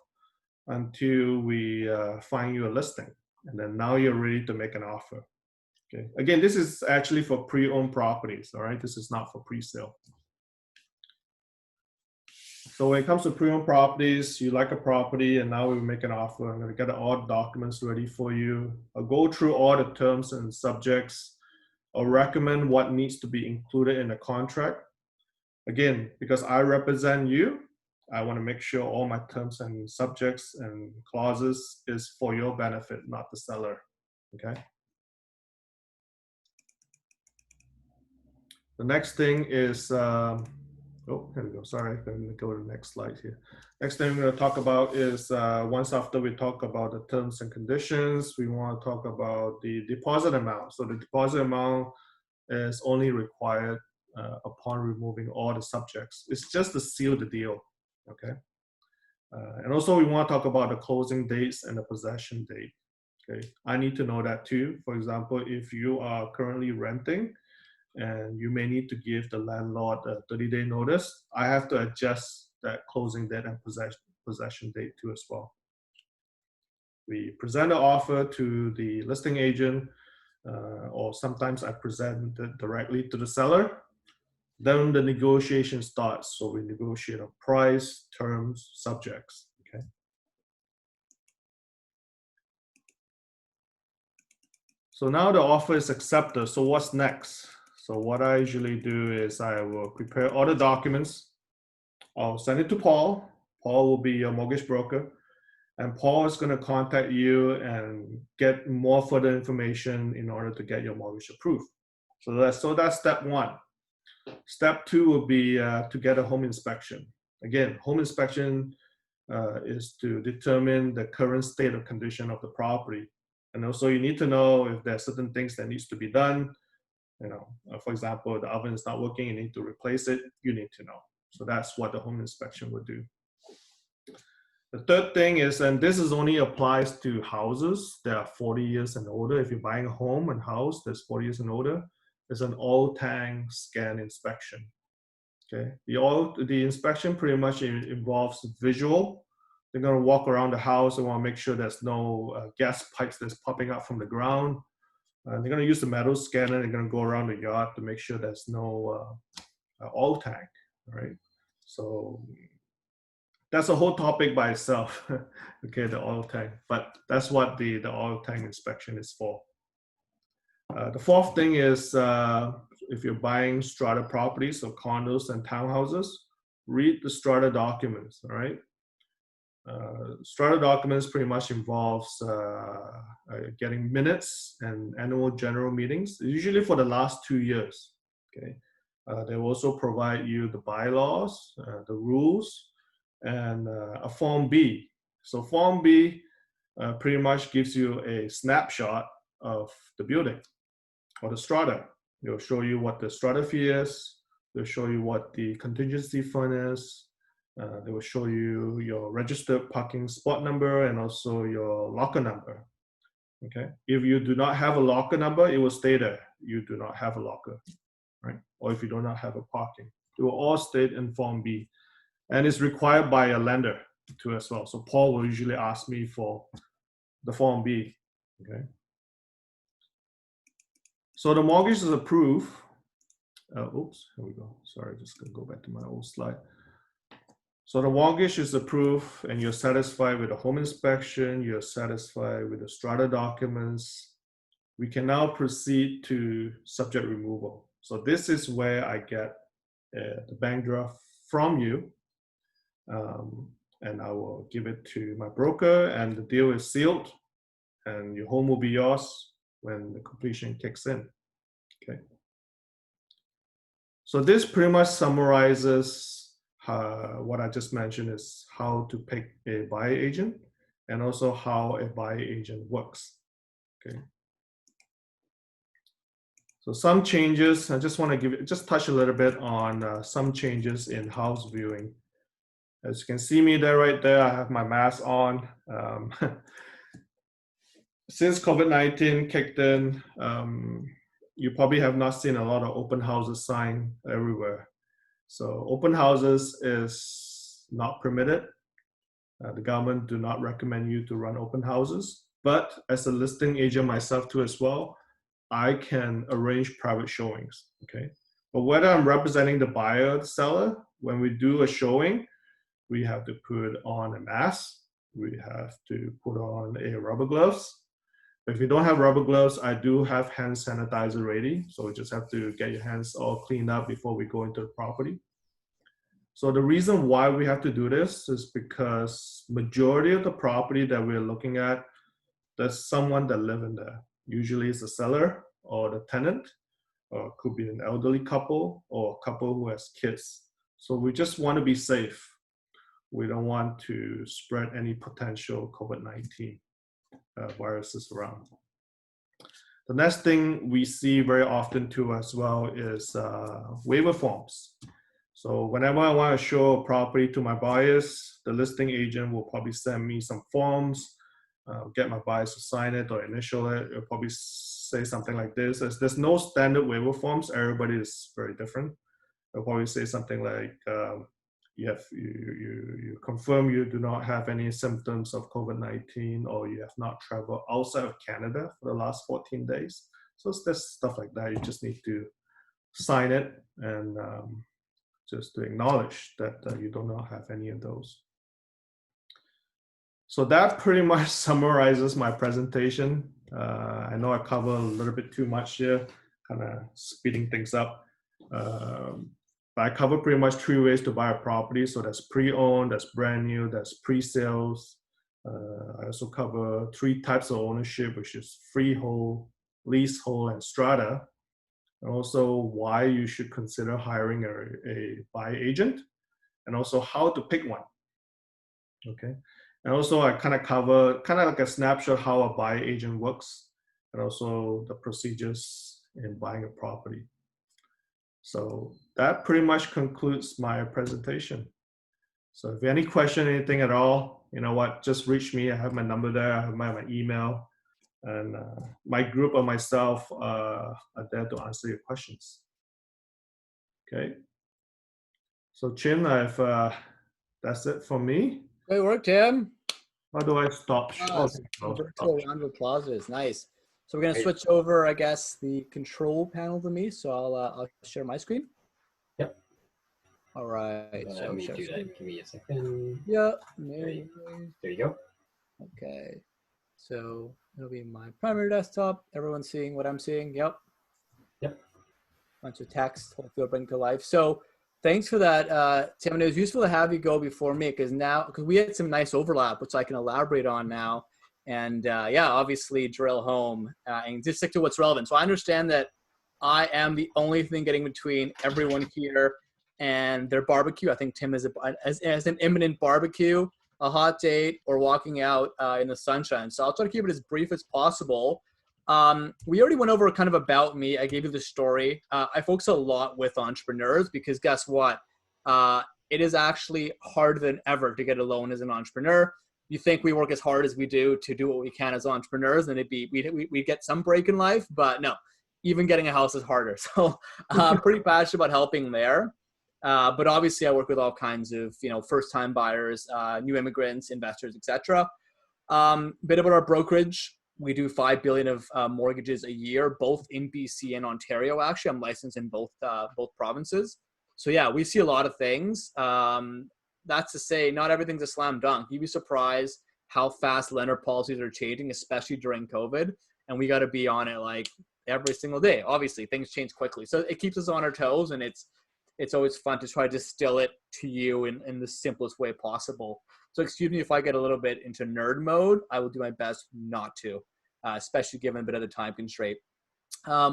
until we find you a listing. And then now you're ready to make an offer. Okay, again, this is actually for pre-owned properties, all right? This is not for pre-sale. So when it comes to pre-owned properties, you like a property and now we make an offer. I'm going to get all the documents ready for you. I'll go through all the terms and subjects. I'll recommend what needs to be included in the contract. Again, because I represent you, I want to make sure all my terms and subjects and clauses is for your benefit, not the seller, okay? The next thing is, here we go. Sorry, I'm going to go to the next slide here. Next thing we're going to talk about is once after we talk about the terms and conditions, we want to talk about the deposit amount. So the deposit amount is only required upon removing all the subjects. It's just to seal the deal, okay? And also we want to talk about the closing dates and the possession date, okay? I need to know that too. For example, if you are currently renting, and you may need to give the landlord a 30-day notice, I have to adjust that closing date and possession date too as well. We present the offer to the listing agent, or sometimes I present it directly to the seller. Then the negotiation starts. So we negotiate a price, terms, subjects, okay? So now the offer is accepted. So what's next? So what I usually do is I will prepare all the documents. I'll send it to Paul. Paul will be your mortgage broker. And Paul is going to contact you and get more further information in order to get your mortgage approved. So that's step one. Step two will be to get a home inspection. Again, home inspection is to determine the current state of condition of the property. And also you need to know if there are certain things that needs to be done. For example, the oven is not working, you need to replace it, you need to know. So that's what the home inspection would do. The third thing is, and this is only applies to houses that are 40 years and older. If you're buying a home and house that's 40 years and older, there's an oil tank scan inspection. Okay, the inspection pretty much involves visual. They're going to walk around the house and want to make sure there's no gas pipes that's popping up from the ground. They're going to use the metal scanner. They're going to go around the yard to make sure there's no oil tank. Right. So that's a whole topic by itself. Okay, the oil tank. But that's what the oil tank inspection is for. The fourth thing is if you're buying strata properties or condos and townhouses, read the strata documents. All right. Strata documents pretty much involves getting minutes and annual general meetings, usually for the last 2 years. Okay, they will also provide you the bylaws, the rules, and a Form B. So Form B pretty much gives you a snapshot of the building or the strata. It'll show you what the strata fee is. They'll show you what the contingency fund is. They will show you your registered parking spot number and also your locker number. Okay. If you do not have a locker number, it will stay there. You do not have a locker, right? Or if you do not have a parking, it will all state in Form B, and it's required by a lender too as well. So Paul will usually ask me for the Form B. Okay. So the mortgage is approved. Oops, here we go. Sorry, just gonna go back to my old slide. So the mortgage is approved and you're satisfied with the home inspection, you're satisfied with the strata documents. We can now proceed to subject removal. So this is where I get the bank draft from you, and I will give it to my broker, and the deal is sealed and your home will be yours when the completion kicks in. Okay. So this pretty much summarizes what I just mentioned is how to pick a buyer agent and also how a buyer agent works. Okay. So some changes, I just want to just touch a little bit on some changes in house viewing. As you can see me there, right there, I have my mask on. Since COVID-19 kicked in, you probably have not seen a lot of open houses sign everywhere. So open houses is not permitted. The government do not recommend you to run open houses. But as a listing agent myself too as well, I can arrange private showings, okay? But whether I'm representing the buyer or the seller, when we do a showing, we have to put on a mask. We have to put on a rubber gloves. If you don't have rubber gloves, I do have hand sanitizer ready. So you just have to get your hands all cleaned up before we go into the property. So the reason why we have to do this is because majority of the property that we're looking at, there's someone that live in there. Usually it's the seller or the tenant, or it could be an elderly couple or a couple who has kids. So we just want to be safe. We don't want to spread any potential COVID-19 viruses around. The next thing we see very often too as well is waiver forms. So whenever I want to show a property to my buyers, the listing agent will probably send me some forms, get my buyers to sign it or initial it. It'll probably say something like this. As there's no standard waiver forms, everybody is very different. They'll probably say something like, you confirm you do not have any symptoms of COVID-19 or you have not traveled outside of Canada for the last 14 days. So there's stuff like that. You just need to sign it and just to acknowledge that you do not have any of those. So that pretty much summarizes my presentation. I know I cover a little bit too much here, kind of speeding things up. But I cover pretty much 3 ways to buy a property. So that's pre-owned, that's brand new, that's pre-sales. I also cover 3 types of ownership, which is freehold, leasehold, and strata. And also why you should consider hiring a buy agent, and also how to pick one. Okay. And also I kind of cover like a snapshot how a buy agent works, and also the procedures in buying a property. So that pretty much concludes my presentation. So if you have any question, anything at all, you know what, just reach me. I have my number there. I have my email, and my group or myself are there to answer your questions. Okay. So Chin, that's it for me. Great work, Tim. How do I stop? Virtual round of applause is nice. So we're going to switch over, I guess, the control panel to me. So I'll share my screen. Yep. All right. So let me do that. Give me a second. Yeah. There you go. Okay. So it'll be my primary desktop. Everyone's seeing what I'm seeing. Yep. Yep. Bunch of text. Hopefully it'll bring to life. So thanks for that, Tim. And it was useful to have you go before me because we had some nice overlap, which I can elaborate on now. And yeah, obviously drill home and just stick to what's relevant. So I understand that I am the only thing getting between everyone here and their barbecue. I think Tim is as an imminent barbecue, a hot date, or walking out in the sunshine. So I'll try to keep it as brief as possible. We already went over kind of about me. I gave you the story. I focus a lot with entrepreneurs because guess what? It is actually harder than ever to get a loan as an entrepreneur. You think we work as hard as we do to do what we can as entrepreneurs, and we get some break in life, but no, even getting a house is harder. So I'm pretty passionate about helping there. But obviously I work with all kinds of, first-time buyers, new immigrants, investors, etc. Bit about our brokerage. We do $5 billion of mortgages a year, both in BC and Ontario. Actually, I'm licensed in both provinces. So yeah, we see a lot of things. That's to say, not everything's a slam dunk. You'd be surprised how fast lender policies are changing, especially during COVID. And we got to be on it like every single day. Obviously, things change quickly. So it keeps us on our toes, and it's always fun to try to distill it to you in the simplest way possible. So excuse me if I get a little bit into nerd mode. I will do my best not to, especially given a bit of the time constraint.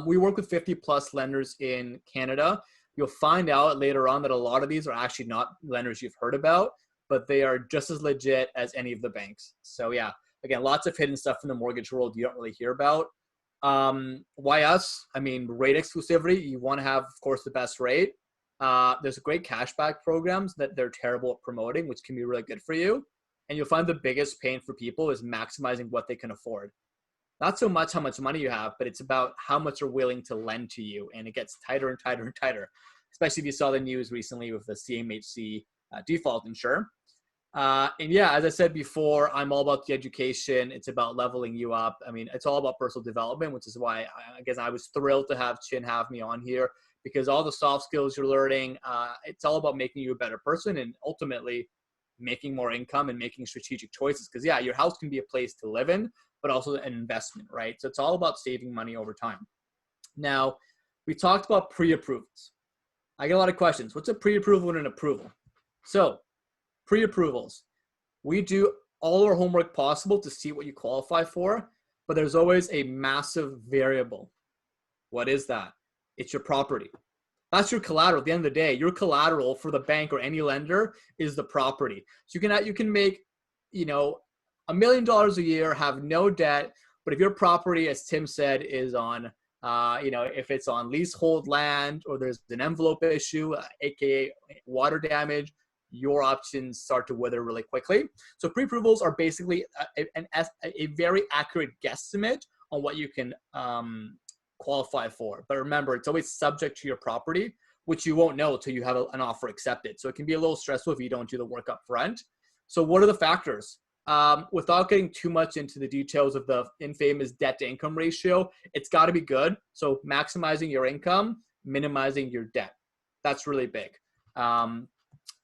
We work with 50 plus lenders in Canada. You'll find out later on that a lot of these are actually not lenders you've heard about, but they are just as legit as any of the banks. So yeah, again, lots of hidden stuff in the mortgage world you don't really hear about. Why us? I mean, rate exclusivity. You want to have, of course, the best rate. There's great cashback programs that they're terrible at promoting, which can be really good for you. And you'll find the biggest pain for people is maximizing what they can afford. Not so much how much money you have, but it's about how much they're willing to lend to you. And it gets tighter and tighter and tighter, especially if you saw the news recently with the CMHC default insurer. And yeah, as I said before, I'm all about the education. It's about leveling you up. I mean, it's all about personal development, which is why I was thrilled to have Chin have me on here, because all the soft skills you're learning, it's all about making you a better person and ultimately making more income and making strategic choices. Because yeah, your house can be a place to live in, but also an investment, right? So it's all about saving money over time. Now, we talked about pre-approvals. I get a lot of questions. What's a pre-approval and an approval? So pre-approvals, we do all our homework possible to see what you qualify for, but there's always a massive variable. What is that? It's your property. That's your collateral. At the end of the day, your collateral for the bank or any lender is the property. So you can make, $1 million a year, have no debt, but if your property, as Tim said, is on, if it's on leasehold land or there's an envelope issue, aka water damage, your options start to wither really quickly. So pre-approvals are basically a very accurate guesstimate on what you can qualify for. But remember, it's always subject to your property, which you won't know till you have an offer accepted. So it can be a little stressful if you don't do the work up front. So what are the factors? Without getting too much into the details of the infamous debt to income ratio, it's got to be good. So maximizing your income, minimizing your debt. That's really big.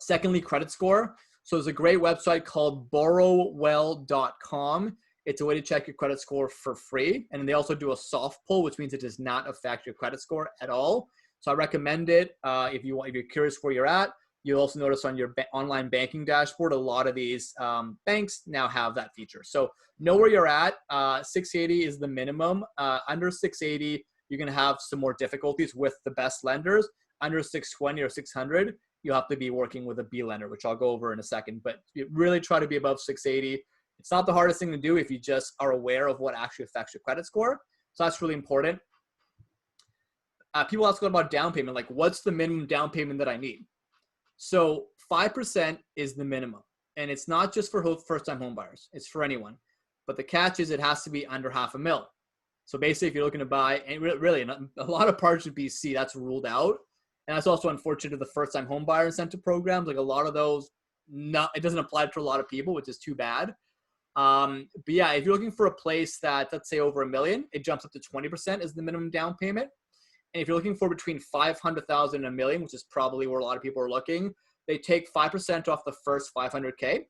Secondly, credit score. So there's a great website called borrowwell.com. It's a way to check your credit score for free. And they also do a soft pull, which means it does not affect your credit score at all. So I recommend it if you're curious where you're at. You'll also notice on your online banking dashboard, a lot of these banks now have that feature. So know where you're at. 680 is the minimum. Under 680, you're going to have some more difficulties with the best lenders. Under 620 or 600, you'll have to be working with a B lender, which I'll go over in a second. But you really try to be above 680. It's not the hardest thing to do if you just are aware of what actually affects your credit score. So that's really important. People ask about down payment, like what's the minimum down payment that I need? So 5% is the minimum. And it's not just for first-time home buyers. It's for anyone. But the catch is it has to be under $500,000. So basically, if you're looking to buy, and really a lot of parts of BC, that's ruled out. And that's also unfortunate to the first-time home buyer incentive programs. Like a lot of those, it doesn't apply to a lot of people, which is too bad. But yeah, if you're looking for a place that, let's say over $1 million, it jumps up to 20% as the minimum down payment. And if you're looking for between 500,000 and $1 million, which is probably where a lot of people are looking, they take 5% off the first 500K.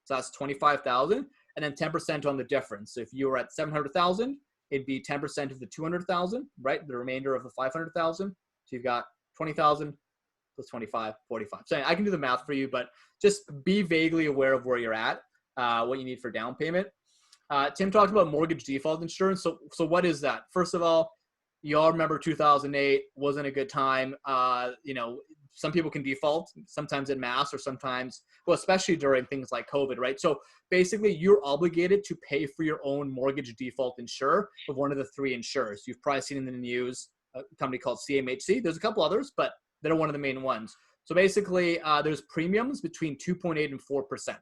So that's 25,000, and then 10% on the difference. So if you were at 700,000, it'd be 10% of the 200,000, right? The remainder of the 500,000. So you've got 20,000 plus 25, 45. So I can do the math for you, but just be vaguely aware of where you're at, what you need for down payment. Tim talked about mortgage default insurance. So what is that? First of all, you all remember 2008 wasn't a good time. Some people can default, sometimes en masse or sometimes, well, especially during things like COVID, right? So basically you're obligated to pay for your own mortgage default insurer of one of the three insurers. You've probably seen in the news a company called CMHC. There's a couple others, but they're one of the main ones. So basically there's premiums between 2.8 and 4%.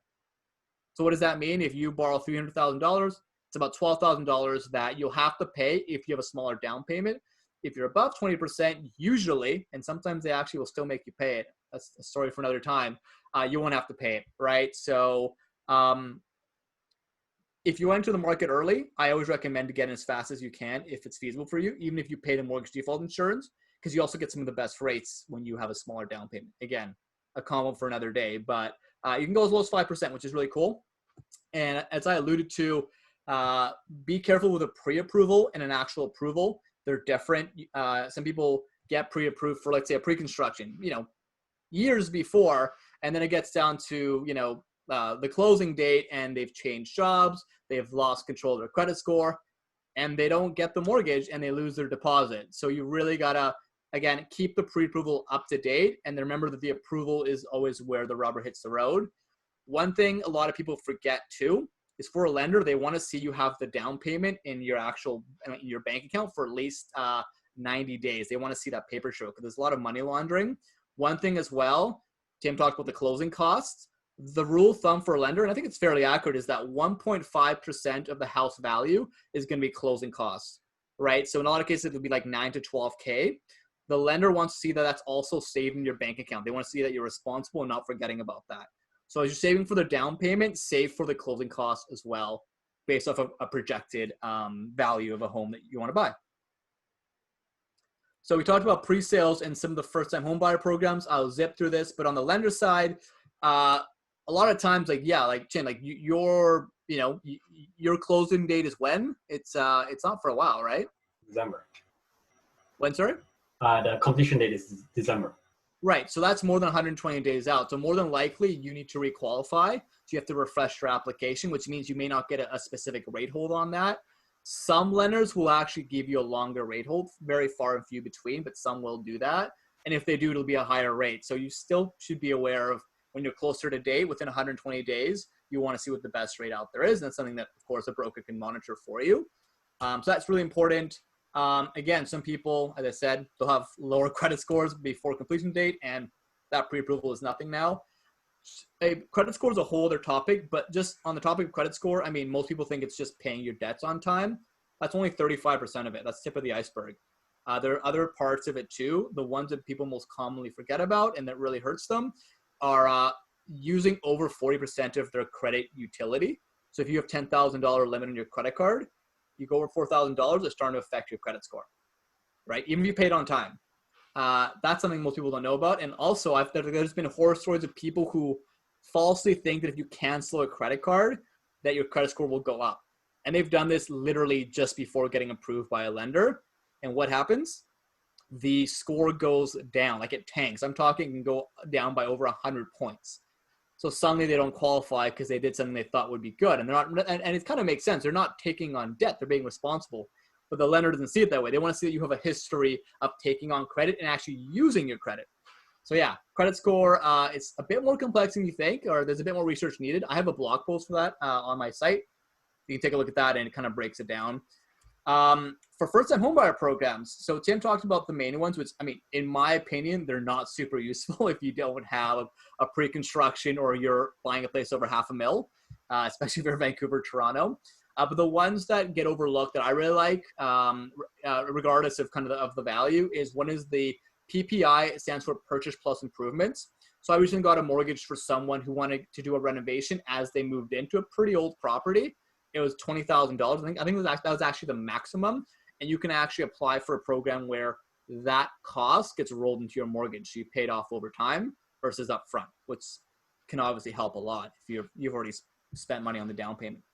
So what does that mean? If you borrow $300,000, it's about $12,000 that you'll have to pay if you have a smaller down payment. If you're above 20%, usually, and sometimes they actually will still make you pay it. That's a story for another time. You won't have to pay it, right? So if you enter the market early, I always recommend to get in as fast as you can if it's feasible for you, even if you pay the mortgage default insurance, because you also get some of the best rates when you have a smaller down payment. Again, a combo for another day, but you can go as low as 5%, which is really cool. And as I alluded to, be careful with a pre-approval and an actual approval. They're different. Some people get pre-approved for, let's say, a pre-construction, years before, and then it gets down to, the closing date and they've changed jobs, they've lost control of their credit score, and they don't get the mortgage and they lose their deposit. So you really gotta, again, keep the pre-approval up to date, and then remember that the approval is always where the rubber hits the road. One thing a lot of people forget too is for a lender, they want to see you have the down payment in your bank account for at least 90 days. They want to see that paper trail because there's a lot of money laundering. One thing as well, Tim talked about the closing costs. The rule of thumb for a lender, and I think it's fairly accurate, is that 1.5% of the house value is going to be closing costs, right? So in a lot of cases, it would be like 9 to 12K. The lender wants to see that that's also saved in your bank account. They want to see that you're responsible and not forgetting about that. So as you're saving for the down payment, save for the closing costs as well, based off of a projected value of a home that you want to buy. So we talked about pre-sales and some of the first-time home buyer programs. I'll zip through this, but on the lender side, a lot of times, Chin, your closing date is when? It's not for a while, right? December. When, sorry? The completion date is December. Right, so that's more than 120 days out. So more than likely, you need to requalify. So you have to refresh your application, which means you may not get a specific rate hold on that. Some lenders will actually give you a longer rate hold, very far and few between, but some will do that. And if they do, it'll be a higher rate. So you still should be aware of when you're closer to date, within 120 days, you want to see what the best rate out there is. And that's something that, of course, a broker can monitor for you. So that's really important. Again, some people, as I said, they'll have lower credit scores before completion date, and that pre-approval is nothing now. A credit score is a whole other topic, but just on the topic of credit score, I mean, most people think it's just paying your debts on time. That's only 35% of it. That's tip of the iceberg. There are other parts of it too. The ones that people most commonly forget about and that really hurts them are using over 40% of their credit utility. So if you have $10,000 limit on your credit card, you go over $4,000, it's starting to affect your credit score, right? Even if you paid on time. That's something most people don't know about. And also, there's been horror stories of people who falsely think that if you cancel a credit card, that your credit score will go up. And they've done this literally just before getting approved by a lender. And what happens? The score goes down, like it tanks. I'm talking it can go down by over 100 points. So suddenly they don't qualify because they did something they thought would be good. And they're not, and it kind of makes sense. They're not taking on debt. They're being responsible. But the lender doesn't see it that way. They want to see that you have a history of taking on credit and actually using your credit. So yeah, credit score, it's a bit more complex than you think, or there's a bit more research needed. I have a blog post for that on my site. You can take a look at that, and it kind of breaks it down. For first-time homebuyer programs, so Tim talked about the main ones, which, I mean, in my opinion, they're not super useful if you don't have a pre-construction or you're buying a place over $500,000, especially if you're Vancouver, Toronto. But the ones that get overlooked that I really like, regardless of kind of the value, is one is the PPI. It stands for Purchase Plus Improvements. So I recently got a mortgage for someone who wanted to do a renovation as they moved into a pretty old property. It was $20,000. I think that was actually the maximum. And you can actually apply for a program where that cost gets rolled into your mortgage. So you pay it off over time versus upfront, which can obviously help a lot if you've already spent money on the down payment.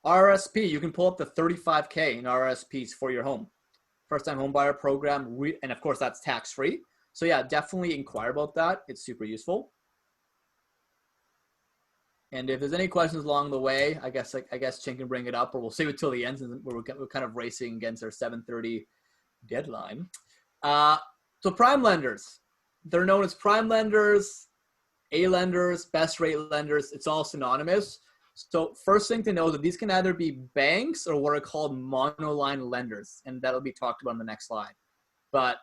RSP, you can pull up to $35K in RSPs for your home. First-time homebuyer program, and of course that's tax-free. So yeah, definitely inquire about that. It's super useful. And if there's any questions along the way, I guess Chen can bring it up, or we'll save it till the end since we're kind of racing against our 7:30 deadline. So prime lenders, they're known as prime lenders, A lenders, best rate lenders. It's all synonymous. So first thing to know is that these can either be banks or what are called monoline lenders, and that'll be talked about on the next slide. But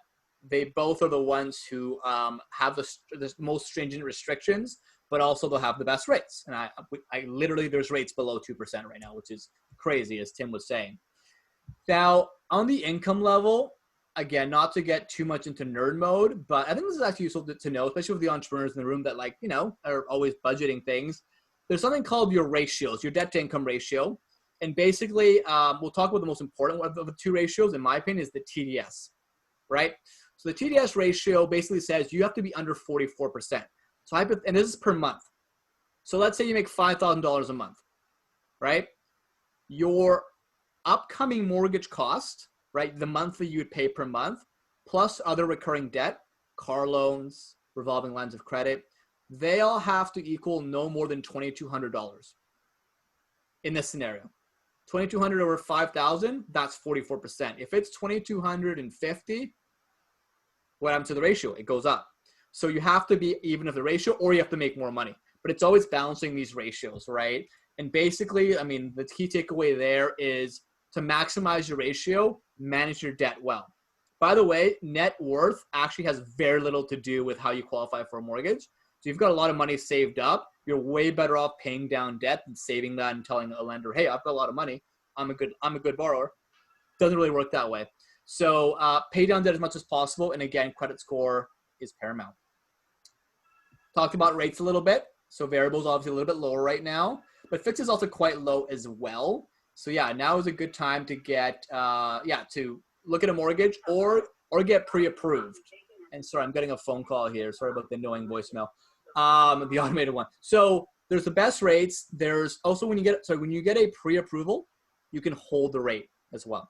they both are the ones who have the most stringent restrictions, but also they'll have the best rates. And I literally, there's rates below 2% right now, which is crazy, as Tim was saying. Now, on the income level, again, not to get too much into nerd mode, but I think this is actually useful to know, especially with the entrepreneurs in the room that, like, you know, are always budgeting things. There's something called your ratios, your debt to income ratio. And basically, we'll talk about the most important one of the two ratios, in my opinion, is the TDS, right? So the TDS ratio basically says you have to be under 44%. So and this is per month. So let's say you make $5,000 a month, right? Your upcoming mortgage cost, right, the monthly you would pay per month, plus other recurring debt, car loans, revolving lines of credit, they all have to equal no more than $2,200 in this scenario. 2,200 over 5,000, that's 44%. If it's 2,250, what happens to the ratio? It goes up. So you have to be even of the ratio, or you have to make more money. But it's always balancing these ratios, right? And basically, I mean, the key takeaway there is to maximize your ratio, manage your debt well. By the way, net worth actually has very little to do with how you qualify for a mortgage. So you've got a lot of money saved up, you're way better off paying down debt than saving that and telling a lender, hey, I've got a lot of money, I'm a good borrower. Doesn't really work that way. So pay down debt as much as possible. And again, credit score is paramount. Talked about rates a little bit. So variable is obviously a little bit lower right now, but fixed is also quite low as well. So yeah, now is a good time to get, to look at a mortgage or get pre-approved. And sorry, I'm getting a phone call here. Sorry about the annoying voicemail, the automated one. So there's the best rates. There's also when you get a pre-approval, you can hold the rate as well.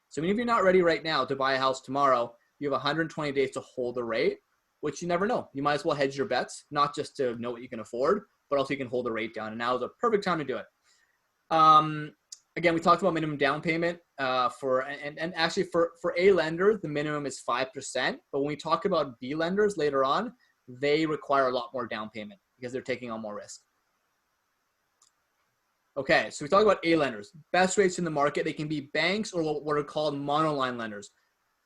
So even if you're not ready right now to buy a house tomorrow, you have 120 days to hold the rate, which you never know. You might as well hedge your bets, not just to know what you can afford, but also you can hold the rate down. And now is a perfect time to do it. Again, we talked about minimum down payment and actually for A lenders, the minimum is 5%. But when we talk about B lenders later on, they require a lot more down payment because they're taking on more risk. Okay, so we talk about A lenders. Best rates in the market, they can be banks or what are called monoline lenders.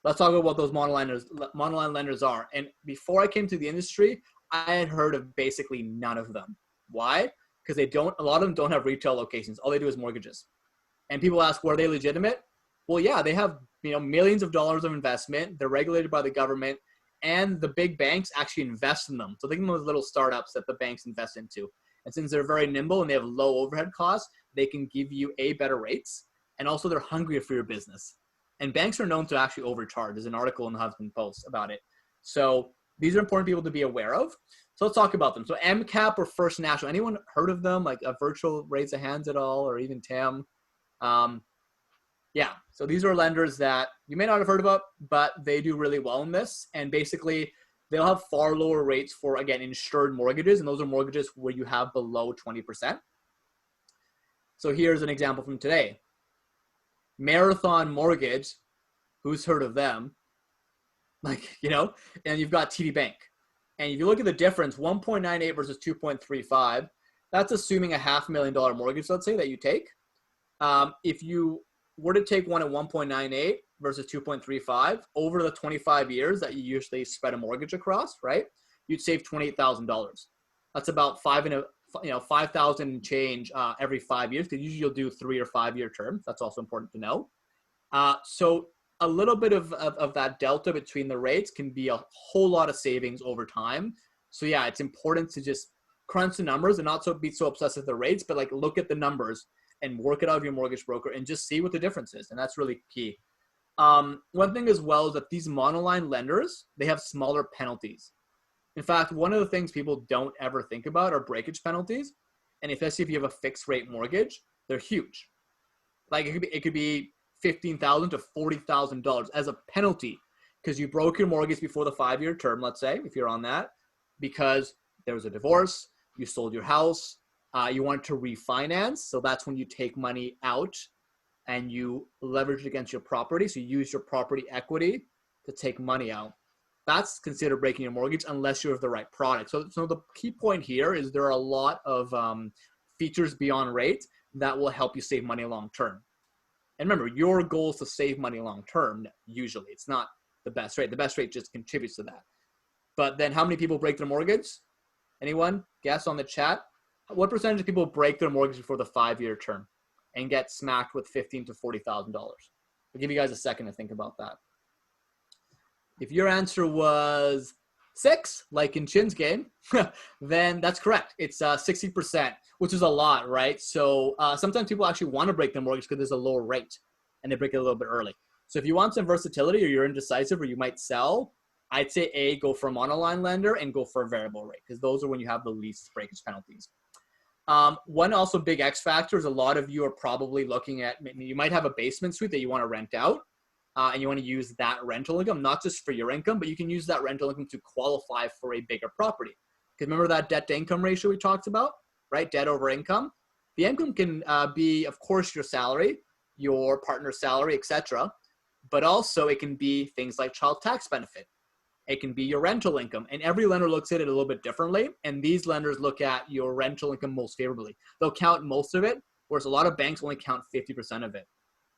Let's talk about what those monoline lenders are. And before I came to the industry, I had heard of basically none of them. Why? Because a lot of them don't have retail locations. All they do is mortgages. And people ask, were they legitimate? Well, yeah, they have millions of dollars of investment. They're regulated by the government, and the big banks actually invest in them. So think of them as little startups that the banks invest into. And since they're very nimble and they have low overhead costs, they can give you better rates, and also they're hungrier for your business. And banks are known to actually overcharge. There's an article in the Huffington Post about it. So these are important people to be aware of. So let's talk about them. So MCAP or First National, anyone heard of them? Like a virtual raise of hands at all, or even Tim? Yeah, so these are lenders that you may not have heard about, but they do really well in this. And basically, they'll have far lower rates for, again, insured mortgages. And those are mortgages where you have below 20%. So here's an example from today. Marathon Mortgage, who's heard of them? Like, you know, and you've got TD Bank. And if you look at the difference, 1.98 versus 2.35, that's assuming a $500,000 mortgage, let's say, that you take. If you were to take one at 1.98 versus 2.35 over the 25 years that you usually spread a mortgage across, right? You'd save $28,000. That's about $5,000 and change every 5 years, because usually you'll do 3 or 5 year terms. That's also important to know. So a little bit of that delta between the rates can be a whole lot of savings over time. So yeah, it's important to just crunch the numbers and not be so obsessed with the rates, but like look at the numbers and work it out of your mortgage broker and just see what the difference is. And that's really key. One thing as well is that these monoline lenders, they have smaller penalties. In fact, one of the things people don't ever think about are breakage penalties. And especially if you have a fixed rate mortgage, they're huge. Like it could be $15,000 to $40,000 as a penalty because you broke your mortgage before the 5 year term, let's say, if you're on that, because there was a divorce, you sold your house, you want to refinance. So that's when you take money out and you leverage it against your property. So you use your property equity to take money out. That's considered breaking your mortgage unless you have the right product. So the key point here is there are a lot of features beyond rate that will help you save money long term. And remember, your goal is to save money long term. Usually, it's not the best rate. The best rate just contributes to that. But then how many people break their mortgage? Anyone? Guess on the chat. What percentage of people break their mortgage before the 5 year term and get smacked with $15,000 to $40,000? I'll give you guys a second to think about that. If your answer was 6, like in Chin's game, then that's correct. It's 60%, which is a lot, right? So sometimes people actually want to break their mortgage because there's a lower rate and they break it a little bit early. So if you want some versatility or you're indecisive or you might sell, I'd say go for a monoline lender and go for a variable rate because those are when you have the least breakage penalties. One also big X factor is a lot of you are probably looking at, you might have a basement suite that you want to rent out and you want to use that rental income, not just for your income, but you can use that rental income to qualify for a bigger property. Because remember that debt to income ratio we talked about, right? Debt over income. The income can be, of course, your salary, your partner's salary, etc. But also it can be things like child tax benefit. It can be your rental income. And every lender looks at it a little bit differently. And these lenders look at your rental income most favorably. They'll count most of it, whereas a lot of banks only count 50% of it,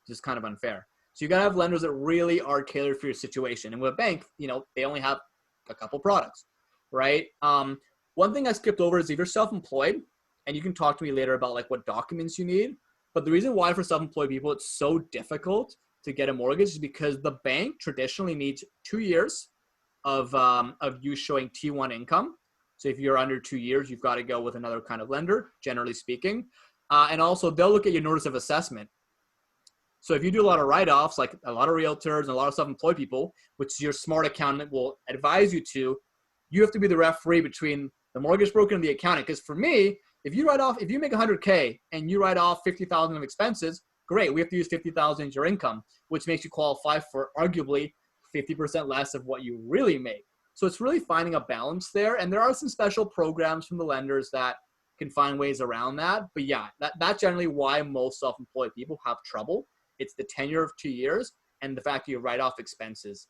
which is kind of unfair. So you got to have lenders that really are tailored for your situation. And with a bank, they only have a couple products, right? One thing I skipped over is if you're self-employed, and you can talk to me later about like what documents you need. But the reason why for self-employed people, it's so difficult to get a mortgage is because the bank traditionally needs 2 years of you showing T1 income. So if you're under 2 years, you've got to go with another kind of lender, generally speaking. And also they'll look at your notice of assessment. So if you do a lot of write-offs, like a lot of realtors and a lot of self-employed people, which your smart accountant will advise you to, you have to be the referee between the mortgage broker and the accountant. Because for me, if you make 100K and you write off 50,000 of expenses, great. We have to use 50,000 as your income, which makes you qualify for arguably 50% less of what you really make. So it's really finding a balance there. And there are some special programs from the lenders that can find ways around that. But yeah, that's generally why most self-employed people have trouble. It's the tenure of 2 years and the fact that you write off expenses.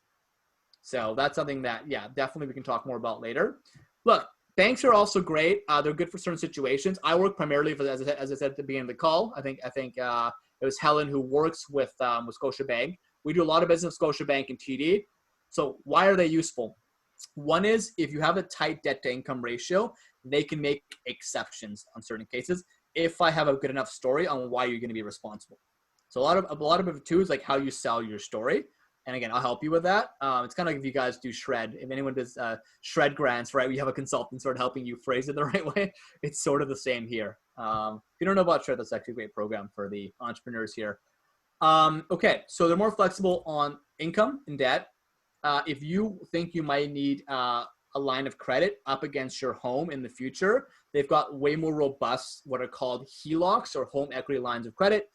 So that's something that, yeah, definitely we can talk more about later. Look, banks are also great. They're good for certain situations. I work primarily, as I said at the beginning of the call, I think it was Helen who works with Scotiabank. We do a lot of business with Scotiabank and TD. So why are they useful? One is if you have a tight debt to income ratio, they can make exceptions on certain cases if I have a good enough story on why you're going to be responsible. So a lot of it too is like how you sell your story. And again, I'll help you with that. It's kind of like if you guys do shred. If anyone does shred grants, right? We have a consultant sort of helping you phrase it the right way. It's sort of the same here. If you don't know about shred, that's actually a great program for the entrepreneurs here. Okay, so they're more flexible on income and debt. If you think you might need a line of credit up against your home in the future, they've got way more robust, what are called HELOCs or home equity lines of credit.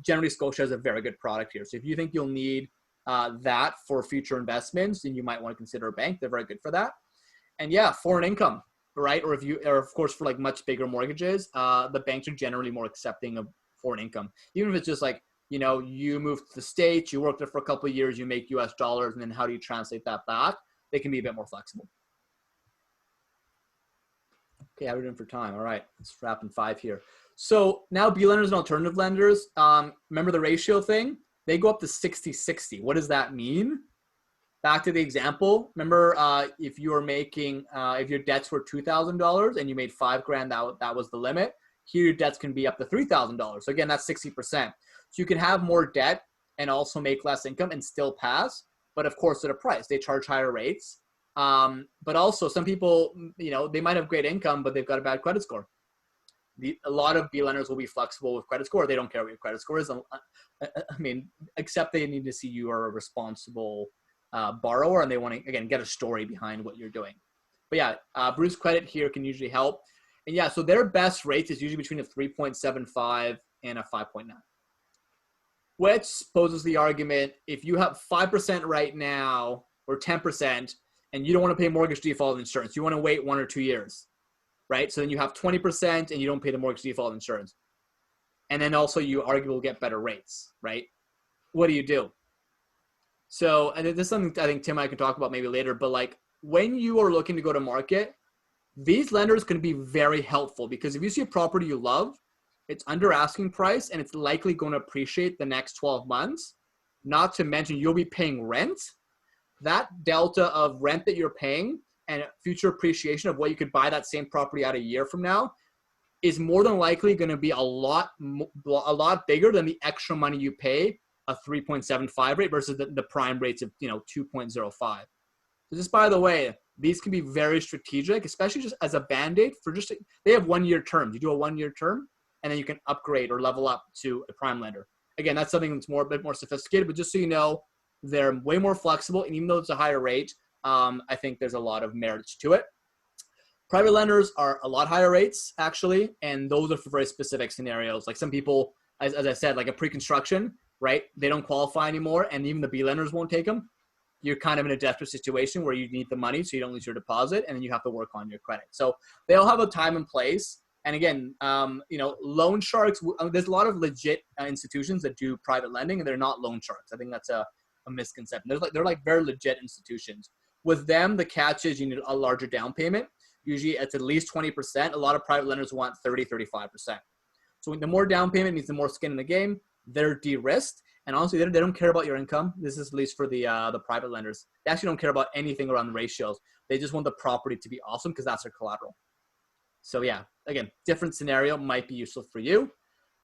Generally, Scotia has a very good product here. So if you think you'll need that for future investments, then you might want to consider a bank. They're very good for that. And yeah, foreign income, right? Or of course, for like much bigger mortgages, the banks are generally more accepting of foreign income. Even if it's just like, you moved to the States, you worked there for a couple of years, you make US dollars, and then how do you translate that back? They can be a bit more flexible. Okay, how are we doing for time? All right, let's wrap in 5 here. So now B lenders and alternative lenders, remember the ratio thing? They go up to 60-60. What does that mean? Back to the example. Remember, if you were making, if your debts were $2,000 and you made $5,000, that was the limit. Here, your debts can be up to $3,000. So again, that's 60%. So you can have more debt and also make less income and still pass. But of course, at a price, they charge higher rates. But also, some people, they might have great income, but they've got a bad credit score. A lot of B lenders will be flexible with credit score. They don't care what your credit score is. Except they need to see you are a responsible borrower, and they want to, again, get a story behind what you're doing. But yeah, Bruce credit here can usually help. And yeah, so their best rates is usually between a 3.75 and a 5.9, which poses the argument, if you have 5% right now or 10% and you don't want to pay mortgage default insurance, you want to wait 1 or 2 years, right? So then you have 20% and you don't pay the mortgage default insurance. And then also you arguably will get better rates, right? What do you do? So, and this is something I think Tim and I can talk about maybe later, but like when you are looking to go to market, these lenders can be very helpful, because if you see a property you love, it's under asking price and it's likely going to appreciate the next 12 months, not to mention you'll be paying rent. That delta of rent that you're paying and future appreciation of what you could buy that same property at a year from now is more than likely going to be a lot bigger than the extra money you pay a 3.75 rate versus the prime rates of 2.05. So just by the way, these can be very strategic, especially just as a band-aid for they have 1-year terms. You do a 1-year term and then you can upgrade or level up to a prime lender. Again, that's something that's a bit more sophisticated, but just so you know, they're way more flexible. And even though it's a higher rate, I think there's a lot of merits to it. Private lenders are a lot higher rates, actually, and those are for very specific scenarios. Like some people, as I said, like a pre-construction, right? They don't qualify anymore, and even the B lenders won't take them. You're kind of in a desperate situation where you need the money so you don't lose your deposit, and then you have to work on your credit. So they all have a time and place. And again, loan sharks, there's a lot of legit institutions that do private lending, and they're not loan sharks. I think that's a misconception. They're like very legit institutions. With them, the catch is you need a larger down payment. Usually it's at least 20%. A lot of private lenders want 30, 35%. So the more down payment means the more skin in the game. They're de-risked. And honestly, they don't care about your income. This is at least for the private lenders. They actually don't care about anything around the ratios. They just want the property to be awesome because that's their collateral. So yeah, again, different scenario might be useful for you.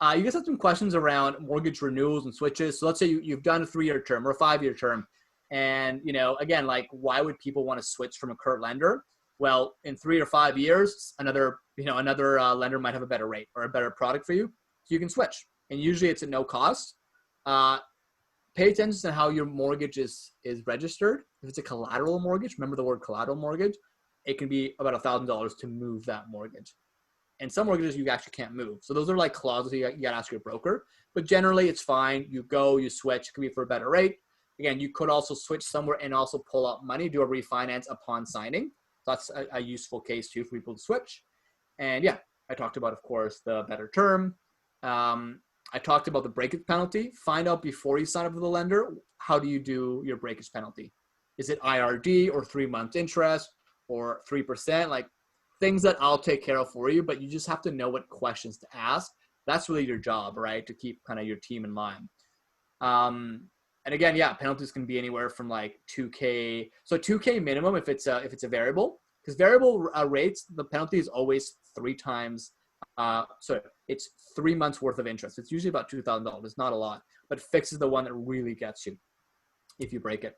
You guys have some questions around mortgage renewals and switches. So let's say you've done a 3-year term or a 5-year term. And, again, like why would people want to switch from a current lender? Well, in 3 or 5 years, another lender might have a better rate or a better product for you. So you can switch. And usually it's at no cost. Pay attention to how your mortgage is registered. If it's a collateral mortgage, remember the word collateral mortgage, it can be about $1,000 to move that mortgage. And some mortgages you actually can't move. So those are like clauses you got to ask your broker. But generally it's fine. You go, you switch. It could be for a better rate. Again, you could also switch somewhere and also pull out money, do a refinance upon signing. So that's a useful case too for people to switch. And yeah, I talked about, of course, the better term. I talked about the breakage penalty. Find out before you sign up with the lender, how do you do your breakage penalty? Is it IRD or 3-month interest or 3%? Like things that I'll take care of for you, but you just have to know what questions to ask. That's really your job, right? To keep kind of your team in line. And again, yeah, penalties can be anywhere from like $2K. So $2K minimum if it's a variable, because variable rates, the penalty is always 3 times. It's 3 months worth of interest. It's usually about $2,000. It's not a lot, but fixed is the one that really gets you if you break it.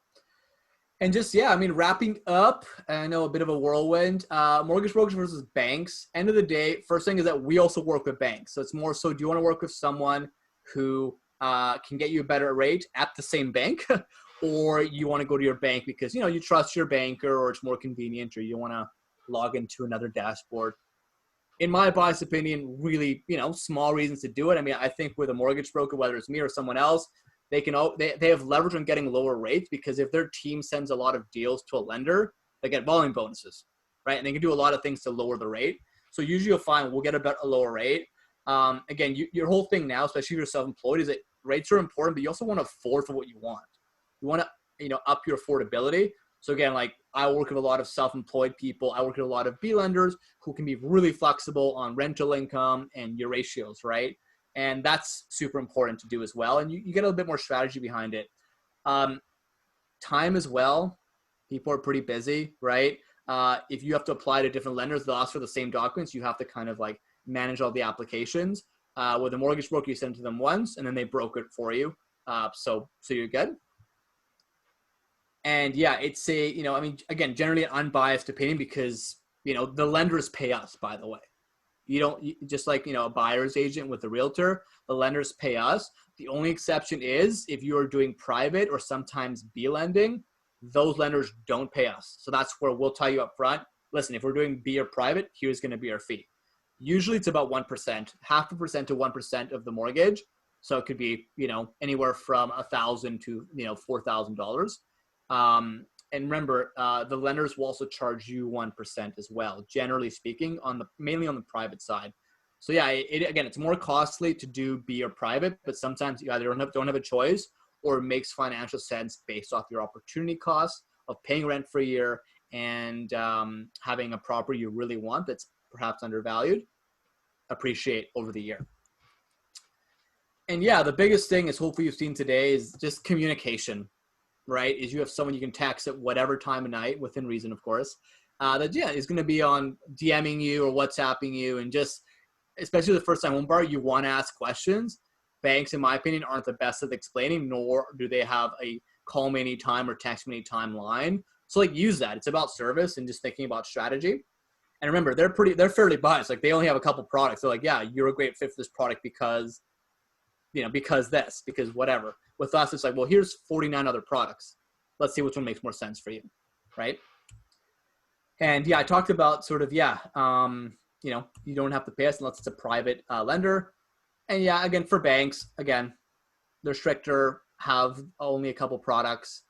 And just, yeah, I mean, wrapping up, I know a bit of a whirlwind, mortgage brokers versus banks. End of the day, first thing is that we also work with banks. So it's more so, do you want to work with someone who can get you a better rate at the same bank? or you want to go to your bank because, you know, you trust your banker or it's more convenient, or you want to log into another dashboard. In my biased opinion, really, you know, small reasons to do it. I mean, I think with a mortgage broker, whether it's me or someone else, they have leverage on getting lower rates, because if their team sends a lot of deals to a lender, they get volume bonuses, right? And they can do a lot of things to lower the rate. So usually you'll find we'll get a lower rate. Again, your whole thing now, especially if you're self-employed, is that rates are important, but you also want to afford for what you want. You want to, you know, up your affordability. So again, like I work with a lot of self-employed people. I work with a lot of B lenders who can be really flexible on rental income and your ratios, right? And that's super important to do as well. And you get a little bit more strategy behind it. Time as well. People are pretty busy, right? If you have to apply to different lenders, they'll ask for the same documents. You have to kind of like manage all the applications. With a mortgage broker, you send it to them once and then they broker it for you. So you're good. And yeah, it's a, you know, I mean, again, generally an unbiased opinion, because, you know, the lenders pay us, by the way. Just like, you know, a buyer's agent with a realtor, the lenders pay us. The only exception is if you are doing private or sometimes B lending, those lenders don't pay us. So that's where we'll tell you up front, listen, if we're doing B or private, here's going to be our fee. Usually it's about 1%, 0.5% to 1% of the mortgage. So it could be, you know, anywhere from $1,000 to, you know, $4,000. And remember, the lenders will also charge you 1% as well, generally speaking, mainly on the private side. So yeah, again, it's more costly to do B or private, but sometimes you either don't have a choice, or it makes financial sense based off your opportunity cost of paying rent for a year and having a property you really want that's perhaps undervalued, appreciate over the year. And yeah, the biggest thing is, hopefully you've seen today, is just communication. Right, is you have someone you can text at whatever time of night, within reason, of course, that is going to be on DMing you or WhatsApping you. And just, especially the first time home buyer, you want to ask questions. Banks, in my opinion, aren't the best at explaining, nor do they have a call me anytime or text me anytime line. So like, use that. It's about service and just thinking about strategy. And remember, they're fairly biased. Like, they only have a couple products. They're like, yeah, you're a great fit for this product because, you know, because whatever. With us, it's like, well, here's 49 other products. Let's see which one makes more sense for you, right? And yeah, I talked about sort of, you know, you don't have to pay us unless it's a private lender. And yeah, again, for banks, again, they're stricter, have only a couple products.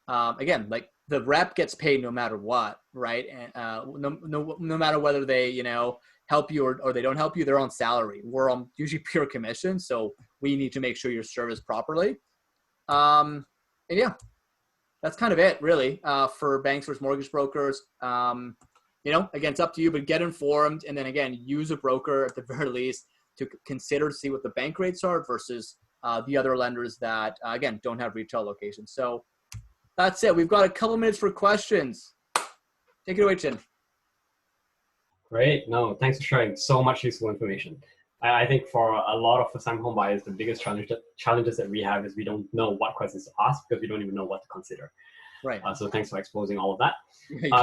Again, like the rep gets paid no matter what, right? And no matter whether they, you know, help you or they don't help you, they're on salary. We're on usually pure commission, so we need to make sure you're serviced properly. And yeah, that's kind of it, really, for banks versus mortgage brokers. You know, again, it's up to you, but get informed, and then again, use a broker at the very least to consider to see what the bank rates are versus the other lenders that, again, don't have retail locations. So that's it. We've got a couple minutes for questions. Take it away, Chin. Great. No, thanks for sharing so much useful information. I think for a lot of first-time home buyers, the biggest challenges that we have is we don't know what questions to ask because we don't even know what to consider. Right. So thanks for exposing all of that.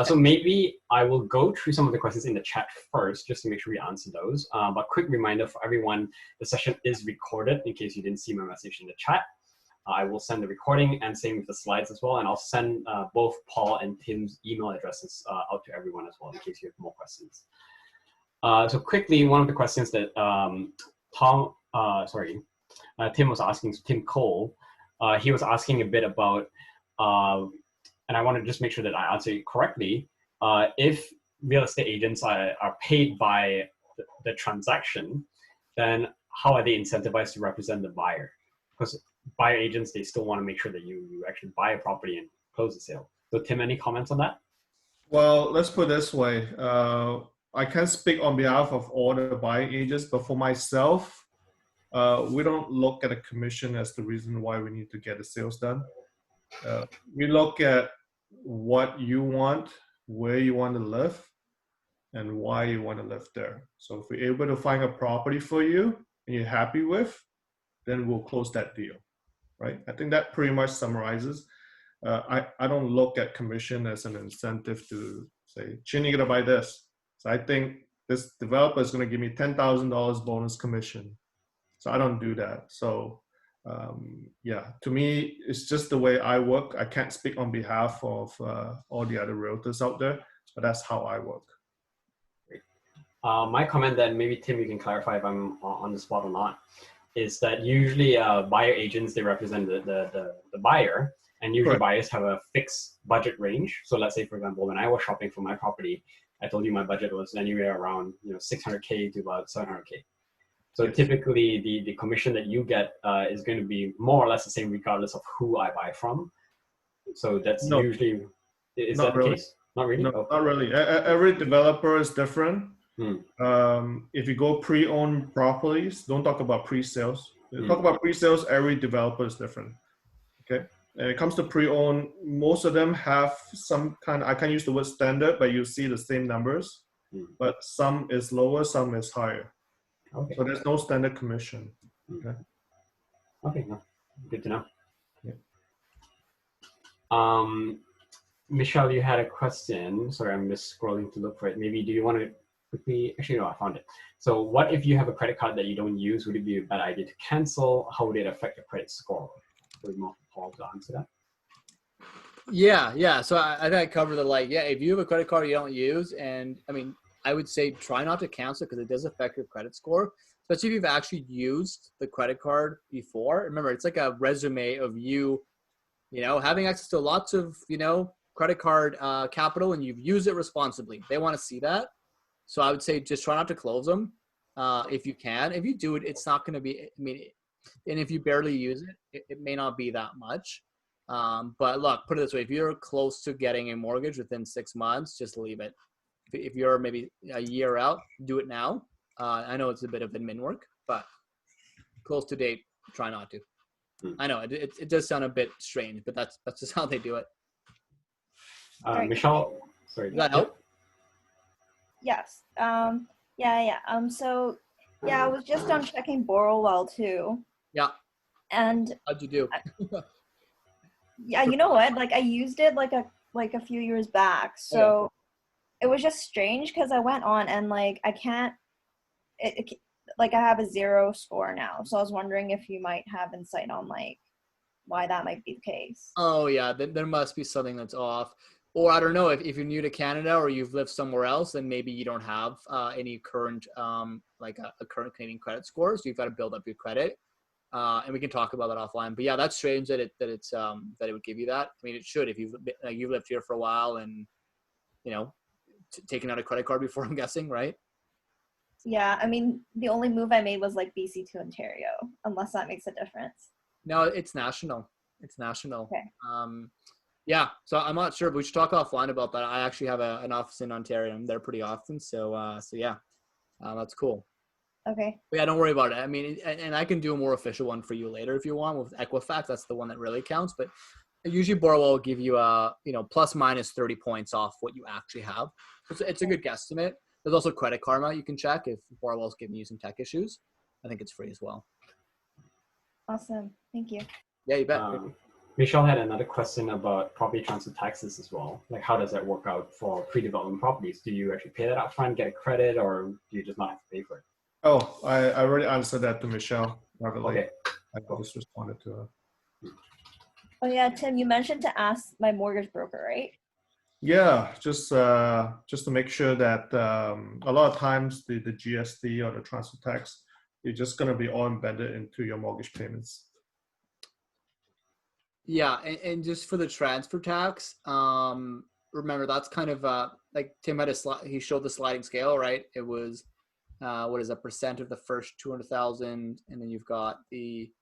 So maybe I will go through some of the questions in the chat first, just to make sure we answer those. But quick reminder for everyone, the session is recorded in case you didn't see my message in the chat. I will send the recording and same with the slides as well. And I'll send both Paul and Tim's email addresses out to everyone as well in case you have more questions. So quickly, one of the questions that Tim was asking, so Tim Cole, he was asking a bit about, and I want to just make sure that I answer it correctly. If real estate agents are paid by the transaction, then how are they incentivized to represent the buyer? Because buyer agents, they still want to make sure that you actually buy a property and close the sale. So Tim, any comments on that? Well, let's put it this way. I can't speak on behalf of all the buying agents, but for myself, we don't look at a commission as the reason why we need to get the sales done. We look at what you want, where you want to live, and why you want to live there. So if we're able to find a property for you and you're happy with, then we'll close that deal, right? I think that pretty much summarizes. I don't look at commission as an incentive to say, Chin, you're gonna buy this. So I think this developer is gonna give me $10,000 bonus commission. So I don't do that. So Yeah, to me, it's just the way I work. I can't speak on behalf of all the other realtors out there, but that's how I work. My comment then, maybe Tim, you can clarify if I'm on the spot or not, is that usually buyer agents, they represent the buyer, and usually Correct. buyers have a fixed budget range. So let's say, for example, when I was shopping for my property, I told you my budget was anywhere around 600K to about 700K. So Yes. typically the commission that you get is going to be more or less the same regardless of who I buy from. So that's No, usually, is not that the really. case? Not really? No, Okay. not really. Every developer is different. If you go pre-owned properties, don't talk about pre-sales. Talk about pre-sales, every developer is different. Okay. When it comes to pre-owned, most of them have some kind, I can't use the word standard, but you see the same numbers, but some is lower, some is higher. Okay. So there's no standard commission. Okay. Okay, no, good to know. Yeah. Michelle, you had a question. Sorry, I'm just scrolling to look for it. Maybe do you want to quickly, actually no, I found it. So what if you have a credit card that you don't use? Would it be a bad idea to cancel? How would it affect your credit score? Would you want Paul to answer that? Yeah. So I think I covered the if you have a credit card you don't use, and I mean, I would say try not to cancel because it does affect your credit score, especially if you've actually used the credit card before. Remember, it's like a resume of you having access to lots of, credit card capital, and you've used it responsibly. They want to see that. So I would say just try not to close them if you can. If you do it, it's not going to be, and if you barely use it, it may not be that much. But look, put it this way, if you're close to getting a mortgage within 6 months, just leave it. If you're maybe a year out, do it now. I know it's a bit of admin work, but close to date, try not to. I know it does sound a bit strange, but that's just how they do it. Michelle, sorry. Does that help? Yes. Yeah. So yeah, I was just checking Borrowwell too. Yeah. And how'd you do? Yeah, you know what? Like I used it like a few years back. So it was just strange because I went on and like I can't. Like I have a 0 score now. So I was wondering if you might have insight on like why that might be the case. Oh yeah, there must be something that's off. Or I don't know, if you're new to Canada or you've lived somewhere else, then maybe you don't have any current like a current Canadian credit score, so you've got to build up your credit. And we can talk about that offline. But yeah, that's strange that it would give you that. I mean, it should if you've lived here for a while and taken out a credit card before. I'm guessing, right? Yeah, I mean, the only move I made was like BC to Ontario, unless that makes a difference. No, it's national. It's national. Okay. Yeah, so I'm not sure, but we should talk offline about that. I actually have an office in Ontario. I'm there pretty often, so yeah, that's cool. Okay. But yeah, don't worry about it. I mean, and I can do a more official one for you later if you want with Equifax. That's the one that really counts. But usually Borrowwell will give you plus minus 30 points off what you actually have. It's a good guesstimate. There's also Credit Karma you can check if Borrowwell's giving you some tech issues. I think it's free as well. Awesome. Thank you. Yeah, you bet. Michelle had another question about property transfer taxes as well. Like, how does that work out for pre-development properties? Do you actually pay that upfront, get a credit, or do you just not have to pay for it? Oh, I already answered that to Michelle. Okay. I just responded to her. Oh yeah, Tim, you mentioned to ask my mortgage broker, right? Yeah, just to make sure that a lot of times the GST or the transfer tax is just going to be all embedded into your mortgage payments. Yeah, and just for the transfer tax, remember that's kind of like Tim had he showed the sliding scale, right? It was what is a percent of the first 200,000, and then you've got the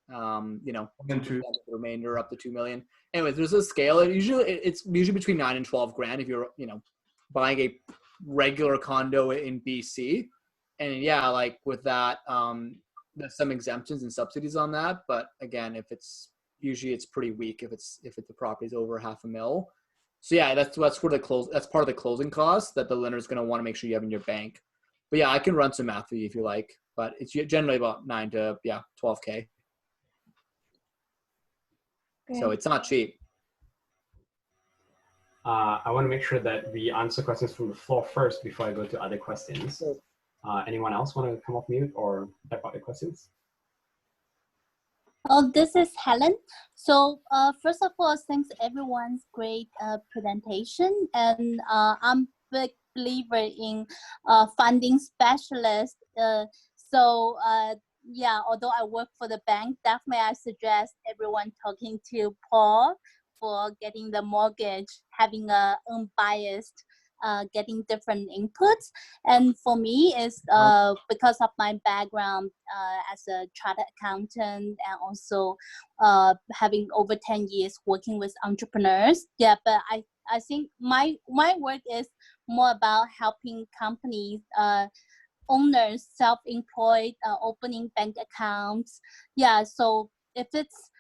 the remainder up to 2 million. Anyways, there's a scale. It's usually between 9 and 12 grand if you're buying a regular condo in BC, and yeah, like with that, there's some exemptions and subsidies on that. But again, it's pretty weak if the property is over $500,000. So yeah, that's where that's part of the closing costs that the lender is going to want to make sure you have in your bank. But yeah, I can run some math for you if you like, but it's generally about 9 to 12K. Okay. So it's not cheap. I want to make sure that we answer questions from the floor first before I go to other questions. Anyone else want to come off mute or type out the questions? Oh, this is Helen. So, first of all, thanks everyone's great presentation, and I'm big believer in funding specialist. Yeah, although I work for the bank, definitely I suggest everyone talking to Paul for getting the mortgage, having a unbiased, getting different inputs. And for me, is because of my background as a chartered accountant and also having over 10 years working with entrepreneurs. Yeah, but I think my work is more about helping companies, owners, self-employed, opening bank accounts. Yeah, so if it's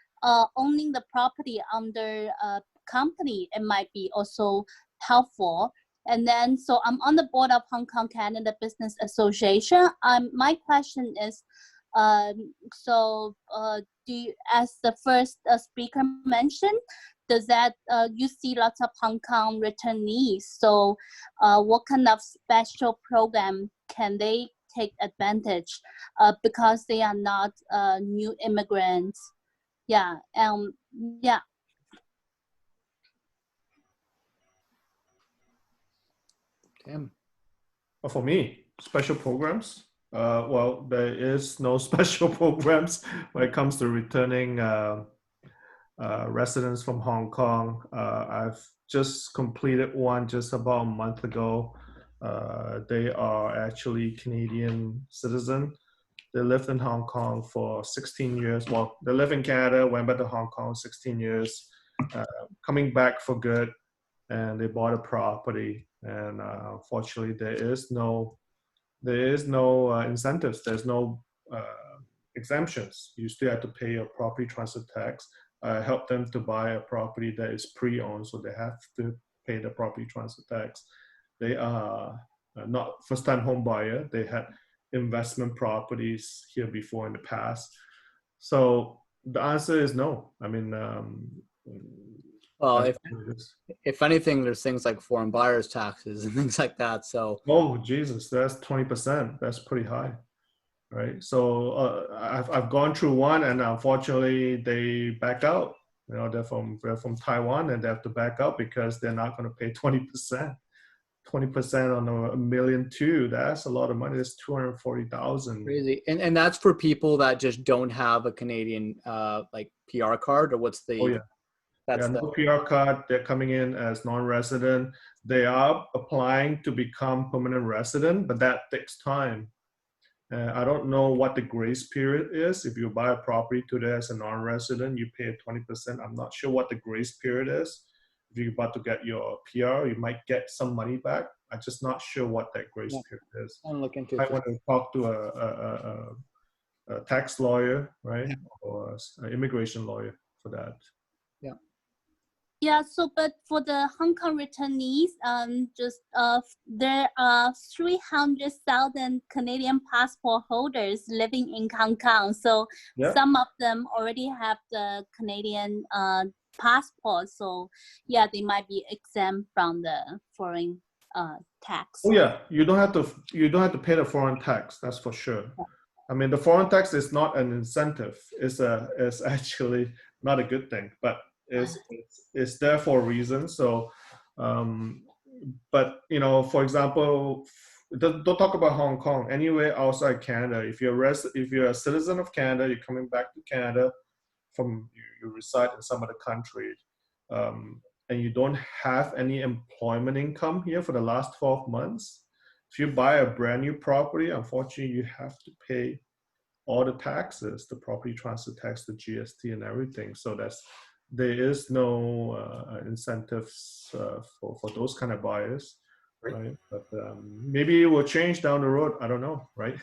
owning the property under a company, it might be also helpful. And then, so I'm on the board of Hong Kong Canada Business Association. My question is, do you, as the first speaker mentioned, does that you see lots of Hong Kong returnees? So, what kind of special program can they take advantage because they are not new immigrants? Yeah, yeah. Tim. Well, for me, special programs. Well, there is no special programs when it comes to returning residents from Hong Kong. I've just completed one just about a month ago. They are actually Canadian citizen. They lived in Hong Kong for 16 years. Well, they live in Canada, went back to Hong Kong 16 years, coming back for good, and they bought a property. And unfortunately, there is no incentives. There's no exemptions. You still have to pay your property transfer tax. I help them to buy a property that is pre-owned, so they have to pay the property transfer tax. They are not first-time home buyer. They had investment properties here before in the past. So the answer is no. I mean, Well, if anything, there's things like foreign buyers taxes and things like that. So oh Jesus, that's 20%. That's pretty high, right? So I've gone through one, and unfortunately they back out. You know, they're from Taiwan, and they have to back out because they're not going to pay 20%. 20% on a million too. That's a lot of money. That's 240,000. Crazy, and that's for people that just don't have a Canadian like PR card, or what's the? Oh yeah. That's no PR card. They're coming in as non-resident. They are applying to become permanent resident, but that takes time. I don't know what the grace period is. If you buy a property today as a non-resident, you pay 20%. I'm not sure what the grace period is. If you're about to get your PR, you might get some money back. I'm just not sure what that grace period is. I'm looking to. I want to talk to a tax lawyer, right, or an immigration lawyer for that. Yeah. Yeah, so but for the Hong Kong returnees, there are 300,000 Canadian passport holders living in Hong Kong. So some of them already have the Canadian passport. So yeah, they might be exempt from the foreign tax. Oh yeah, you don't have to pay the foreign tax. That's for sure. I mean, the foreign tax is not an incentive. It's actually not a good thing, but it's there for a reason. So, but you know, for example, don't talk about Hong Kong. Anywhere outside Canada, if you're a citizen of Canada, you're coming back to Canada from you reside in some other country, and you don't have any employment income here for the last 12 months. If you buy a brand new property, unfortunately, you have to pay all the taxes, the property transfer tax, the GST, and everything. So there is no incentives for those kind of buyers, right? But maybe it will change down the road. I don't know, right?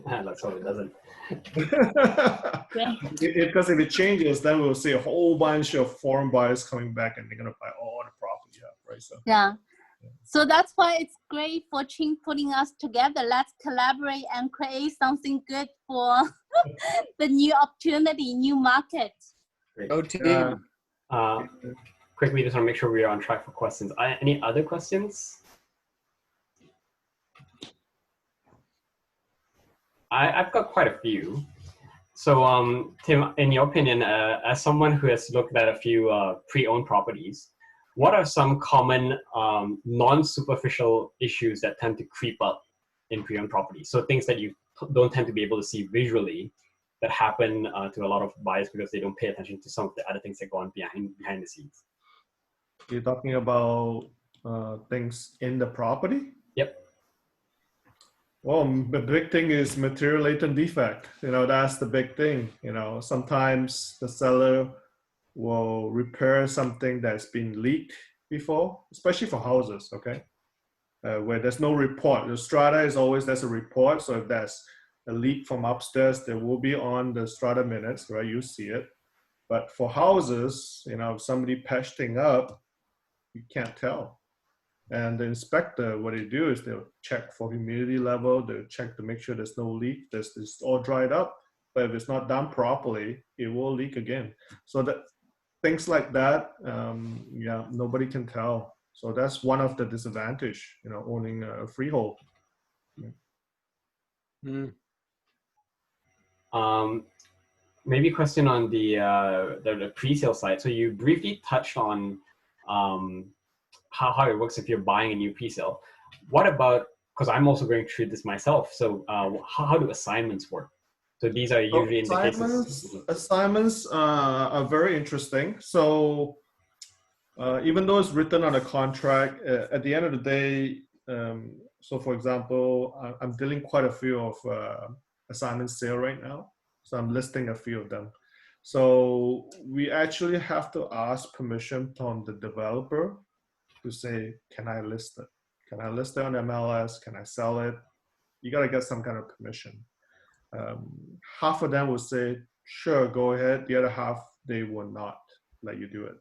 Let's hope it doesn't. Because if it changes, then we'll see a whole bunch of foreign buyers coming back, and they're gonna buy all the property up, right? So yeah. So that's why it's great for Ching putting us together. Let's collaborate and create something good for the new opportunity, new market. Great. Go team. Quickly, just want to make sure we're on track for questions. Any other questions? I've got quite a few. So, Tim, in your opinion, as someone who has looked at a few pre-owned properties, what are some common non-superficial issues that tend to creep up in pre-owned properties? So things that you don't tend to be able to see visually that happen to a lot of buyers because they don't pay attention to some of the other things that go on behind the scenes. You're talking about things in the property? Yep. Well, the big thing is material latent defect. That's the big thing. Sometimes the seller will repair something that's been leaked before, especially for houses, okay? Where there's no report. The strata is always, there's a report. So if there's a leak from upstairs, there will be on the strata minutes, right? You see it. But for houses, if somebody patched thing up, you can't tell. And the inspector, what they do is they'll check for humidity level, they'll check to make sure there's no leak, it's all dried up. But if it's not done properly, it will leak again. So that things like that, nobody can tell. So that's one of the disadvantage, owning a freehold. Maybe a question on the pre-sale side. So you briefly touched on how it works if you're buying a new pre-sale. What about, because I'm also going through this myself, so how do assignments work? So these are usually in the cases. Assignments are very interesting. So even though it's written on a contract, at the end of the day, so for example, I'm dealing quite a few of assignment sale right now. So I'm listing a few of them. So we actually have to ask permission from the developer to say, can I list it? Can I list it on MLS? Can I sell it? You got to get some kind of permission. Half of them will say, sure, go ahead. The other half, they will not let you do it.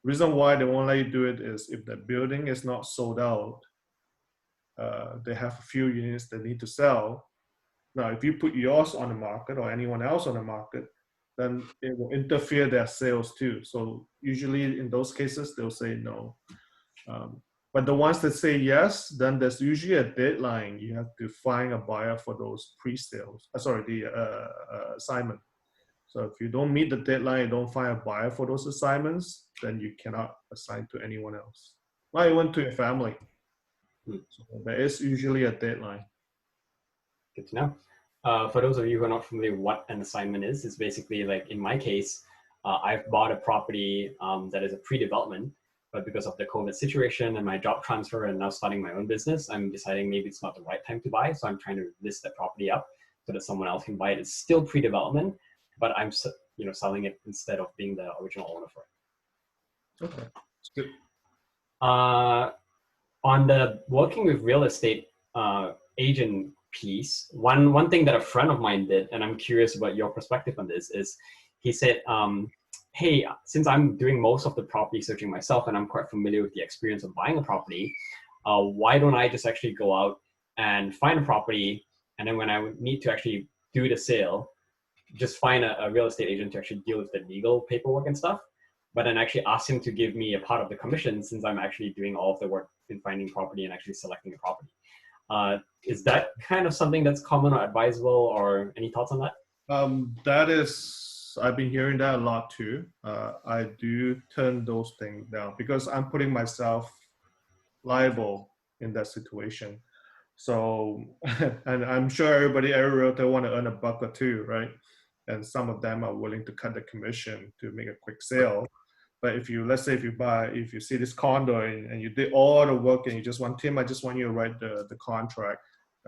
Reason why they won't let you do it is if the building is not sold out, they have a few units they need to sell. Now, if you put yours on the market or anyone else on the market, then it will interfere their sales too. So usually in those cases, they'll say no. But the ones that say yes, then there's usually a deadline. You have to find a buyer for those pre-sales. Assignment. So if you don't meet the deadline, you don't find a buyer for those assignments, then you cannot assign to anyone else. Not even to your family. So there is usually a deadline. Good to know. For those of you who are not familiar with what an assignment is, it's basically like in my case, I've bought a property that is a pre-development, but because of the COVID situation and my job transfer and now starting my own business, I'm deciding maybe it's not the right time to buy. So I'm trying to list that property up so that someone else can buy it. It's still pre-development, but I'm selling it instead of being the original owner for it. Okay, that's good. On the working with real estate agent piece, one thing that a friend of mine did, and I'm curious about your perspective on this, is he said, hey, since I'm doing most of the property searching myself and I'm quite familiar with the experience of buying a property, why don't I just actually go out and find a property, and then when I need to actually do the sale, just find a real estate agent to actually deal with the legal paperwork and stuff, but then actually ask him to give me a part of the commission since I'm actually doing all of the work in finding property and actually selecting a property. Is that kind of something that's common or advisable, or any thoughts on that? That is, I've been hearing that a lot too. I do turn those things down because I'm putting myself liable in that situation. So, and I'm sure every realtor want to earn a buck or two, right? And some of them are willing to cut the commission to make a quick sale. But if you, let's say if you see this condo and you did all the work and you just want, Tim, I just want you to write the contract.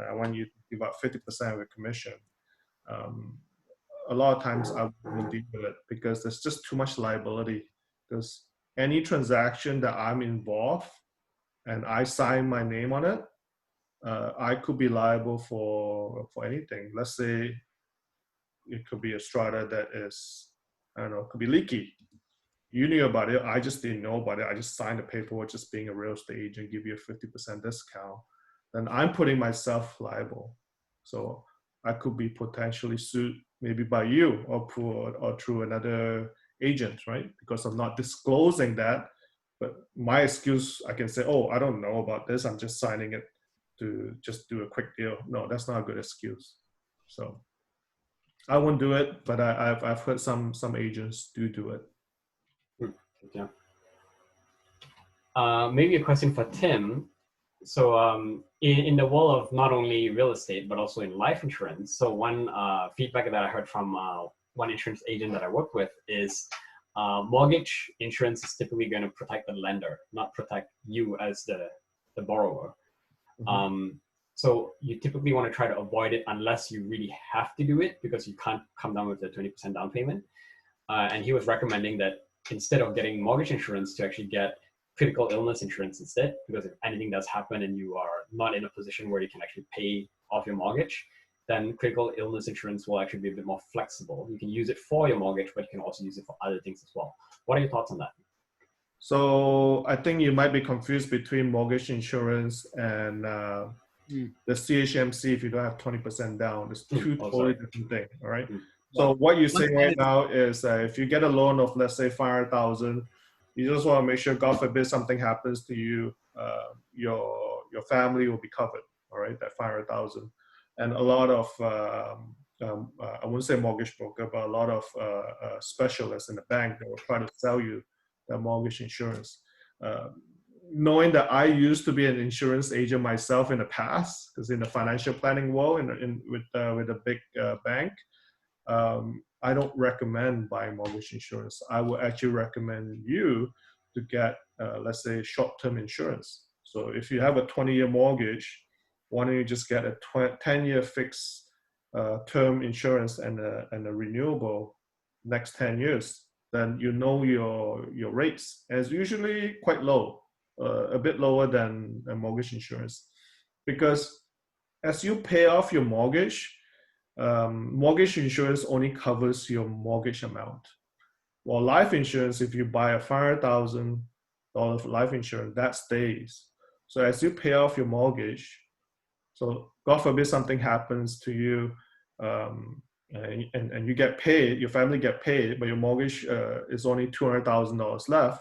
I want you to give out 50% of the commission. A lot of times I wouldn't deal with it because there's just too much liability. Because any transaction that I'm involved and I sign my name on it, I could be liable for anything. Let's say it could be a strata that is, I don't know, could be leaky. You knew about it. I just didn't know about it. I just signed the paperwork just being a real estate agent, give you a 50% discount. Then I'm putting myself liable. So I could be potentially sued maybe by you or through another agent, right? Because of not disclosing that. But my excuse, I can say, oh, I don't know about this. I'm just signing it to just do a quick deal. No, that's not a good excuse. So I won't do it, but I've heard some agents do it. Yeah. Maybe a question for Tim. So in the world of not only real estate, but also in life insurance. So one feedback that I heard from one insurance agent that I work with is mortgage insurance is typically going to protect the lender, not protect you as the borrower. So you typically want to try to avoid it unless you really have to do it because you can't come down with the 20% down payment. And he was recommending that instead of getting mortgage insurance to actually get critical illness insurance instead, because if anything does happen and you are not in a position where you can actually pay off your mortgage, then critical illness insurance will actually be a bit more flexible. You can use it for your mortgage, but you can also use it for other things as well. What are your thoughts on that? So I think you might be confused between mortgage insurance and the CHMC if you don't have 20% down. It's two totally different things, all right? So what you're saying right now is if you get a loan of, let's say, 500,000, you just want to make sure, God forbid, something happens to you, your family will be covered, all right, that 500,000. And a lot of, I wouldn't say mortgage broker, but a lot of specialists in the bank that will try to sell you the mortgage insurance. Knowing that I used to be an insurance agent myself in the past, because in the financial planning world, with a big bank, I don't recommend buying mortgage insurance. I would actually recommend you to get, let's say, short-term insurance. So if you have a 20-year mortgage, why don't you just get a 10-year fixed term insurance and a renewable next 10 years? Then you know your rates. And it's usually quite low, a bit lower than a mortgage insurance. Because as you pay off your mortgage insurance only covers your mortgage amount. While life insurance, if you buy a $500,000 life insurance, that stays. So as you pay off your mortgage, so God forbid something happens to you, and you get paid, your family get paid, but your mortgage is only $200,000 left.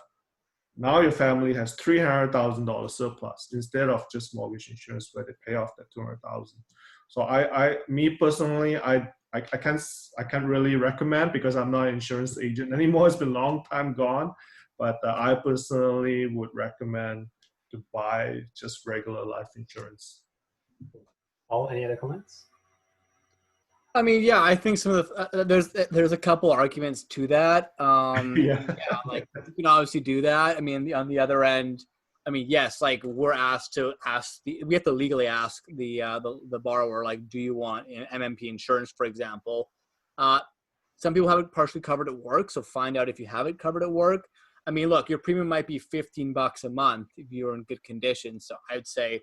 Now your family has $300,000 surplus instead of just mortgage insurance where they pay off that $200,000. So me personally, I can't really recommend because I'm not an insurance agent anymore. It's been a long time gone, but I personally would recommend to buy just regular life insurance. Paul, any other comments? I mean, yeah, I think some of the there's a couple arguments to that. Like you can obviously do that. I mean, on the other end, I mean, yes, like we're asked to we have to legally ask the borrower, like, do you want MMP insurance, for example? Some people have it partially covered at work, so find out if you have it covered at work. I mean, look, your premium might be $15 a month if you're in good condition. So I'd say,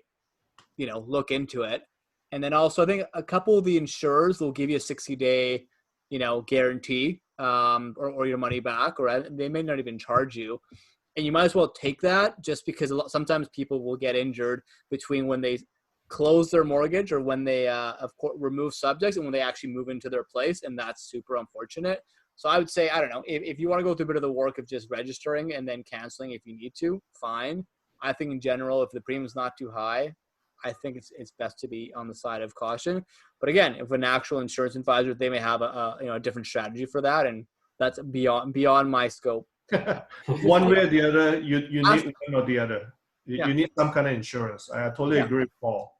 look into it. And then also, I think a couple of the insurers will give you a 60-day, guarantee, or your money back, or they may not even charge you. And you might as well take that, just because sometimes people will get injured between when they close their mortgage or when they, of course, remove subjects and when they actually move into their place. And that's super unfortunate. So I would say, I don't know, if you want to go through a bit of the work of just registering and then canceling if you need to, fine. I think in general, if the premium's not too high, I think it's best to be on the side of caution. But again, if an actual insurance advisor, they may have a different strategy for that, and that's beyond my scope. One way or the other, you need one or the other. You need some kind of insurance. I totally agree with Paul.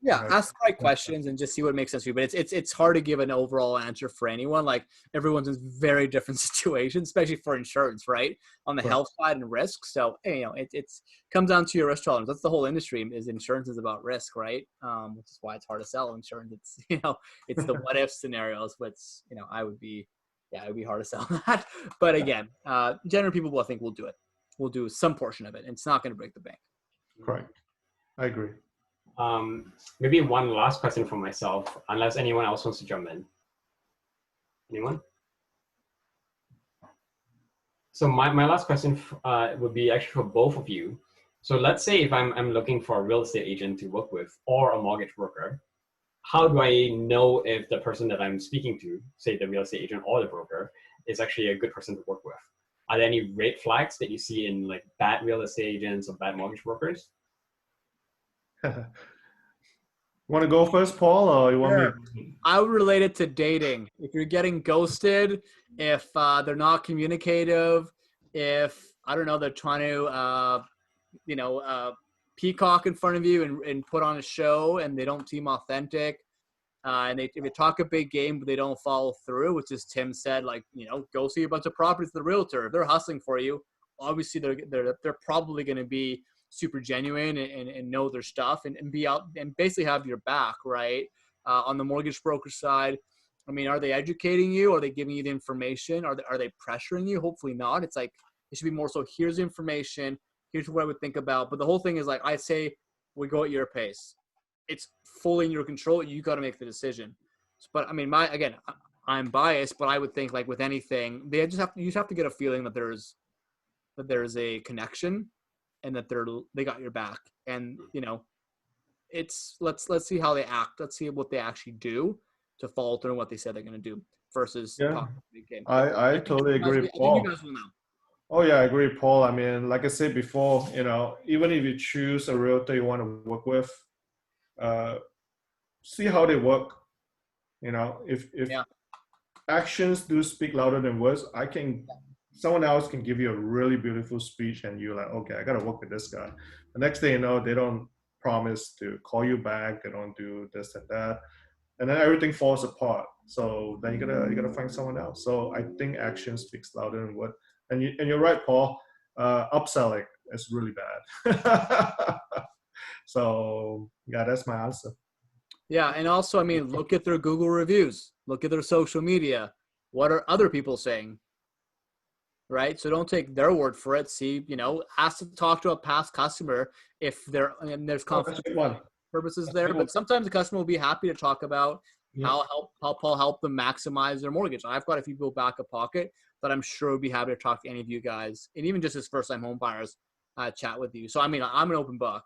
Yeah, ask the right questions and just see what makes sense for you. But it's hard to give an overall answer for anyone. Like, everyone's in very different situations, especially for insurance, right? On the health side and risk. So, it's comes down to your risk tolerance. That's the whole industry. Is insurance is about risk, right? Which is why it's hard to sell insurance. It's the what if scenarios. But it would be hard to sell that. But again, general people will, I think, will do it. We'll do some portion of it. And it's not going to break the bank. Correct. I agree. Maybe one last question for myself, unless anyone else wants to jump in. Anyone? So my last question would be actually for both of you. So let's say if I'm looking for a real estate agent to work with or a mortgage broker, how do I know if the person that I'm speaking to, say the real estate agent or the broker, is actually a good person to work with? Are there any red flags that you see in like bad real estate agents or bad mortgage brokers? Want to go first, Paul, or you want Sure. me? I would relate it to dating. If you're getting ghosted, if they're not communicative, if I don't know, they're trying to peacock in front of you and put on a show, and they don't seem authentic, and if they talk a big game but they don't follow through, which is Tim said, like, go see a bunch of properties with the realtor. If they're hustling for you, obviously they're probably going to be super genuine and know their stuff and be out and basically have your back, right? On the mortgage broker side, I mean, are they educating you? Are they giving you the information? Are they pressuring you? Hopefully not. It's like, it should be more so, here's the information, here's what I would think about. But the whole thing is, like, I say, we go at your pace. It's fully in your control. You got to make the decision. But I mean, I'm biased, but I would think, like with anything, you just have to get a feeling that there's a connection and that they got your back. And it's let's see how they act. Let's see what they actually do to follow through on what they said they're going to do versus talk big game. I totally agree with Paul. I think you guys will know. Oh yeah, I agree, Paul. I mean, like I said before, even if you choose a realtor you want to work with, see how they work. If actions do speak louder than words, someone else can give you a really beautiful speech and you're like, okay, I gotta work with this guy. The next thing you know, they don't promise to call you back, they don't do this and that, and then everything falls apart. So then you gotta find someone else. So I think action speaks louder than words. And you're right, Paul. Upselling is really bad. So yeah, that's my answer. Yeah, and also, I mean, look at their Google reviews. Look at their social media. What are other people saying? Right? So don't take their word for it. See, ask to talk to a past customer if there's confidential purposes there. But sometimes the customer will be happy to talk about how Paul helped them maximize their mortgage. I've got a few people back of pocket that I'm sure would be happy to talk to any of you guys, and even just as first-time home buyers, chat with you. So I mean, I'm an open book.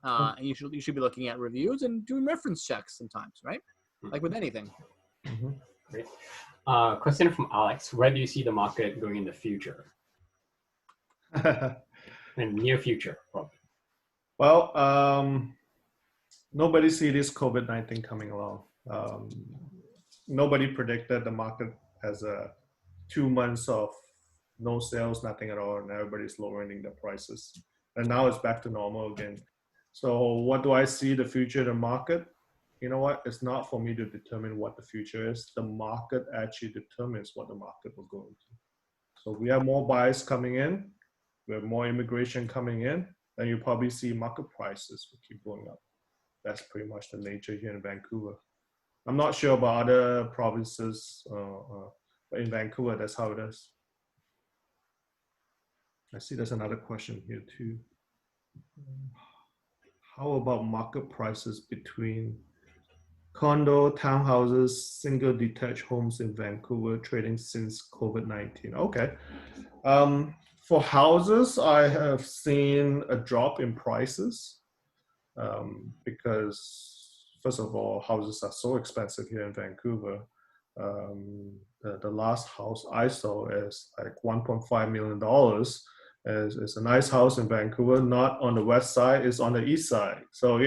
And you should be looking at reviews and doing reference checks sometimes, right? Like with anything. Mm-hmm. Great. Question from Alex: where do you see the market going in the future? In near future, probably. Well, nobody see this COVID-19 coming along. Nobody predicted the market has 2 months of no sales, nothing at all, and everybody's lowering the prices. And now it's back to normal again. So what do I see the future of the market? You know what? It's not for me to determine what the future is. The market actually determines what the market will go into. So we have more buyers coming in. We have more immigration coming in. Then you probably see market prices will keep going up. That's pretty much the nature here in Vancouver. I'm not sure about other provinces, but in Vancouver, that's how it is. I see there's another question here too. How about market prices between condo, townhouses, single detached homes in Vancouver trading since COVID-19? Okay. For houses, I have seen a drop in prices because, first of all, houses are so expensive here in Vancouver. The last house I saw is like $1.5 million. It's a nice house in Vancouver, not on the west side, it's on the east side. So,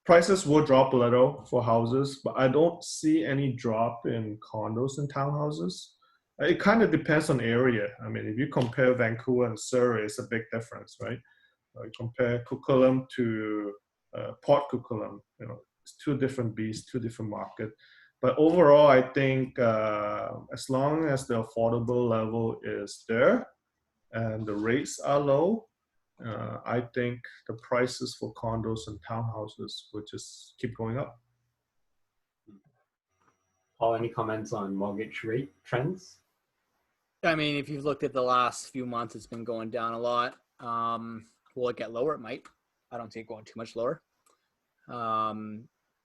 prices will drop a little for houses, but I don't see any drop in condos and townhouses. It kind of depends on area. I mean, if you compare Vancouver and Surrey, it's a big difference, right? You compare Coquitlam to Port Coquitlam, it's two different beasts, two different markets. But overall, I think as long as the affordable level is there and the rates are low, I think the prices for condos and townhouses will just keep going up. Paul, any comments on mortgage rate trends? I mean, if you've looked at the last few months, it's been going down a lot. Will it get lower? It might. I don't see it going too much lower.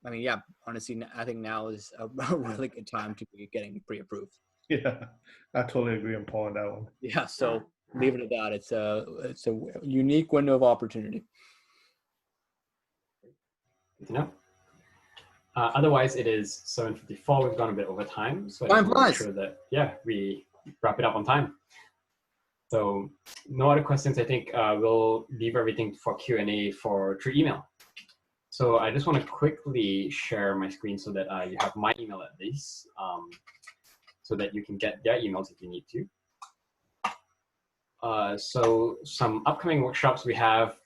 I mean, yeah, honestly, I think now is a really good time to be getting pre-approved. Yeah, I totally agree on Paul on that one. Yeah, so leave it at that. It's a unique window of opportunity. Good to know. Otherwise, it is 7:54. We've gone a bit over time, so I Time just want to make flies. sure that we wrap it up on time. So no other questions. I think we'll leave everything for Q&A through email. So I just want to quickly share my screen so that you have my email at least, so that you can get their emails if you need to. So some upcoming workshops we have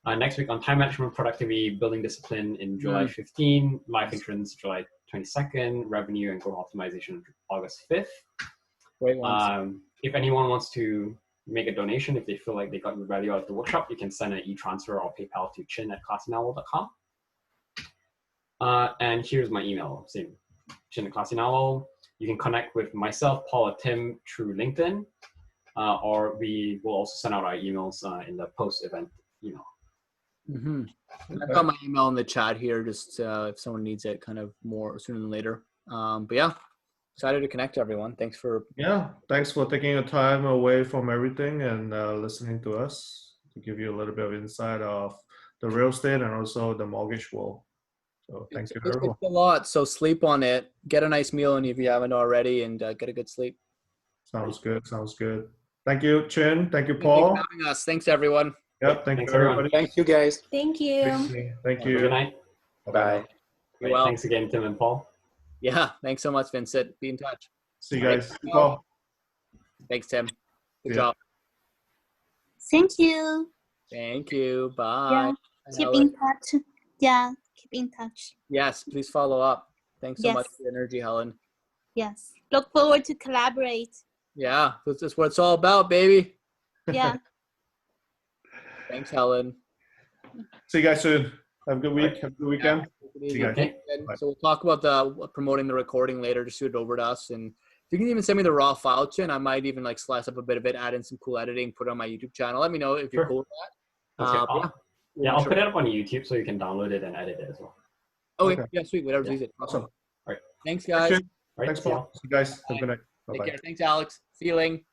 next week on time management, productivity, building discipline in July 15, life insurance July 22nd, revenue and growth optimization August 5th. Great ones. If anyone wants to make a donation, if they feel like they got value out of the workshop, you can send an e-transfer or PayPal to chin@classynowl.com. And here's my email, same, chin@classynowl. You can connect with myself, Paul, or Tim through LinkedIn, or we will also send out our emails in the post-event email. I've got my email in the chat here, just if someone needs it kind of more sooner than later. But yeah, excited to connect to everyone. Thanks for taking your time away from everything and listening to us to give you a little bit of insight of the real estate and also the mortgage world. So thank you, everyone. It's a lot, so sleep on it. Get a nice meal if you haven't already, and get a good sleep. Sounds good. Sounds good. Thank you, Chin. Thank you, Paul. Thanks for having us. Thanks, everyone. Yep. Thanks, you, everyone. everybody. Thank you, guys. Thank you. Thank you. Good night. Bye. You're welcome. Thanks again, Tim and Paul. Yeah, thanks so much, Vincent. Be in touch. See you guys. Paul. Thanks, Tim. Good Yeah. job. Thank you. Thank you. Bye. Yeah. Bye, Keep Helen. in touch. Yeah, keep in touch. Yes, please follow up. Thanks so much Yes. for your energy, Helen. Yes. Look forward to collaborate. Yeah, that's what it's all about, baby. Yeah. Thanks, Helen. See you guys soon. Have a good week. Have a good weekend. Take it easy. See you guys. And Bye. so we'll talk about the promoting the recording later. Just shoot it over to us, and if you can even send me the raw file, Chin, I might even like slice up a bit of it, add in some cool editing, put it on my YouTube channel. Let me know if you're Sure. cool with that. Okay. I'll put it up on YouTube so you can download it and edit it as well. Okay. Okay. Yeah, sweet. Whatever's easier. Awesome. Thanks, guys. Thanks, All right, Thanks, see y'all. Paul. See you guys. Have a good night. Take Bye-bye. care. Thanks, Alex. Feeling.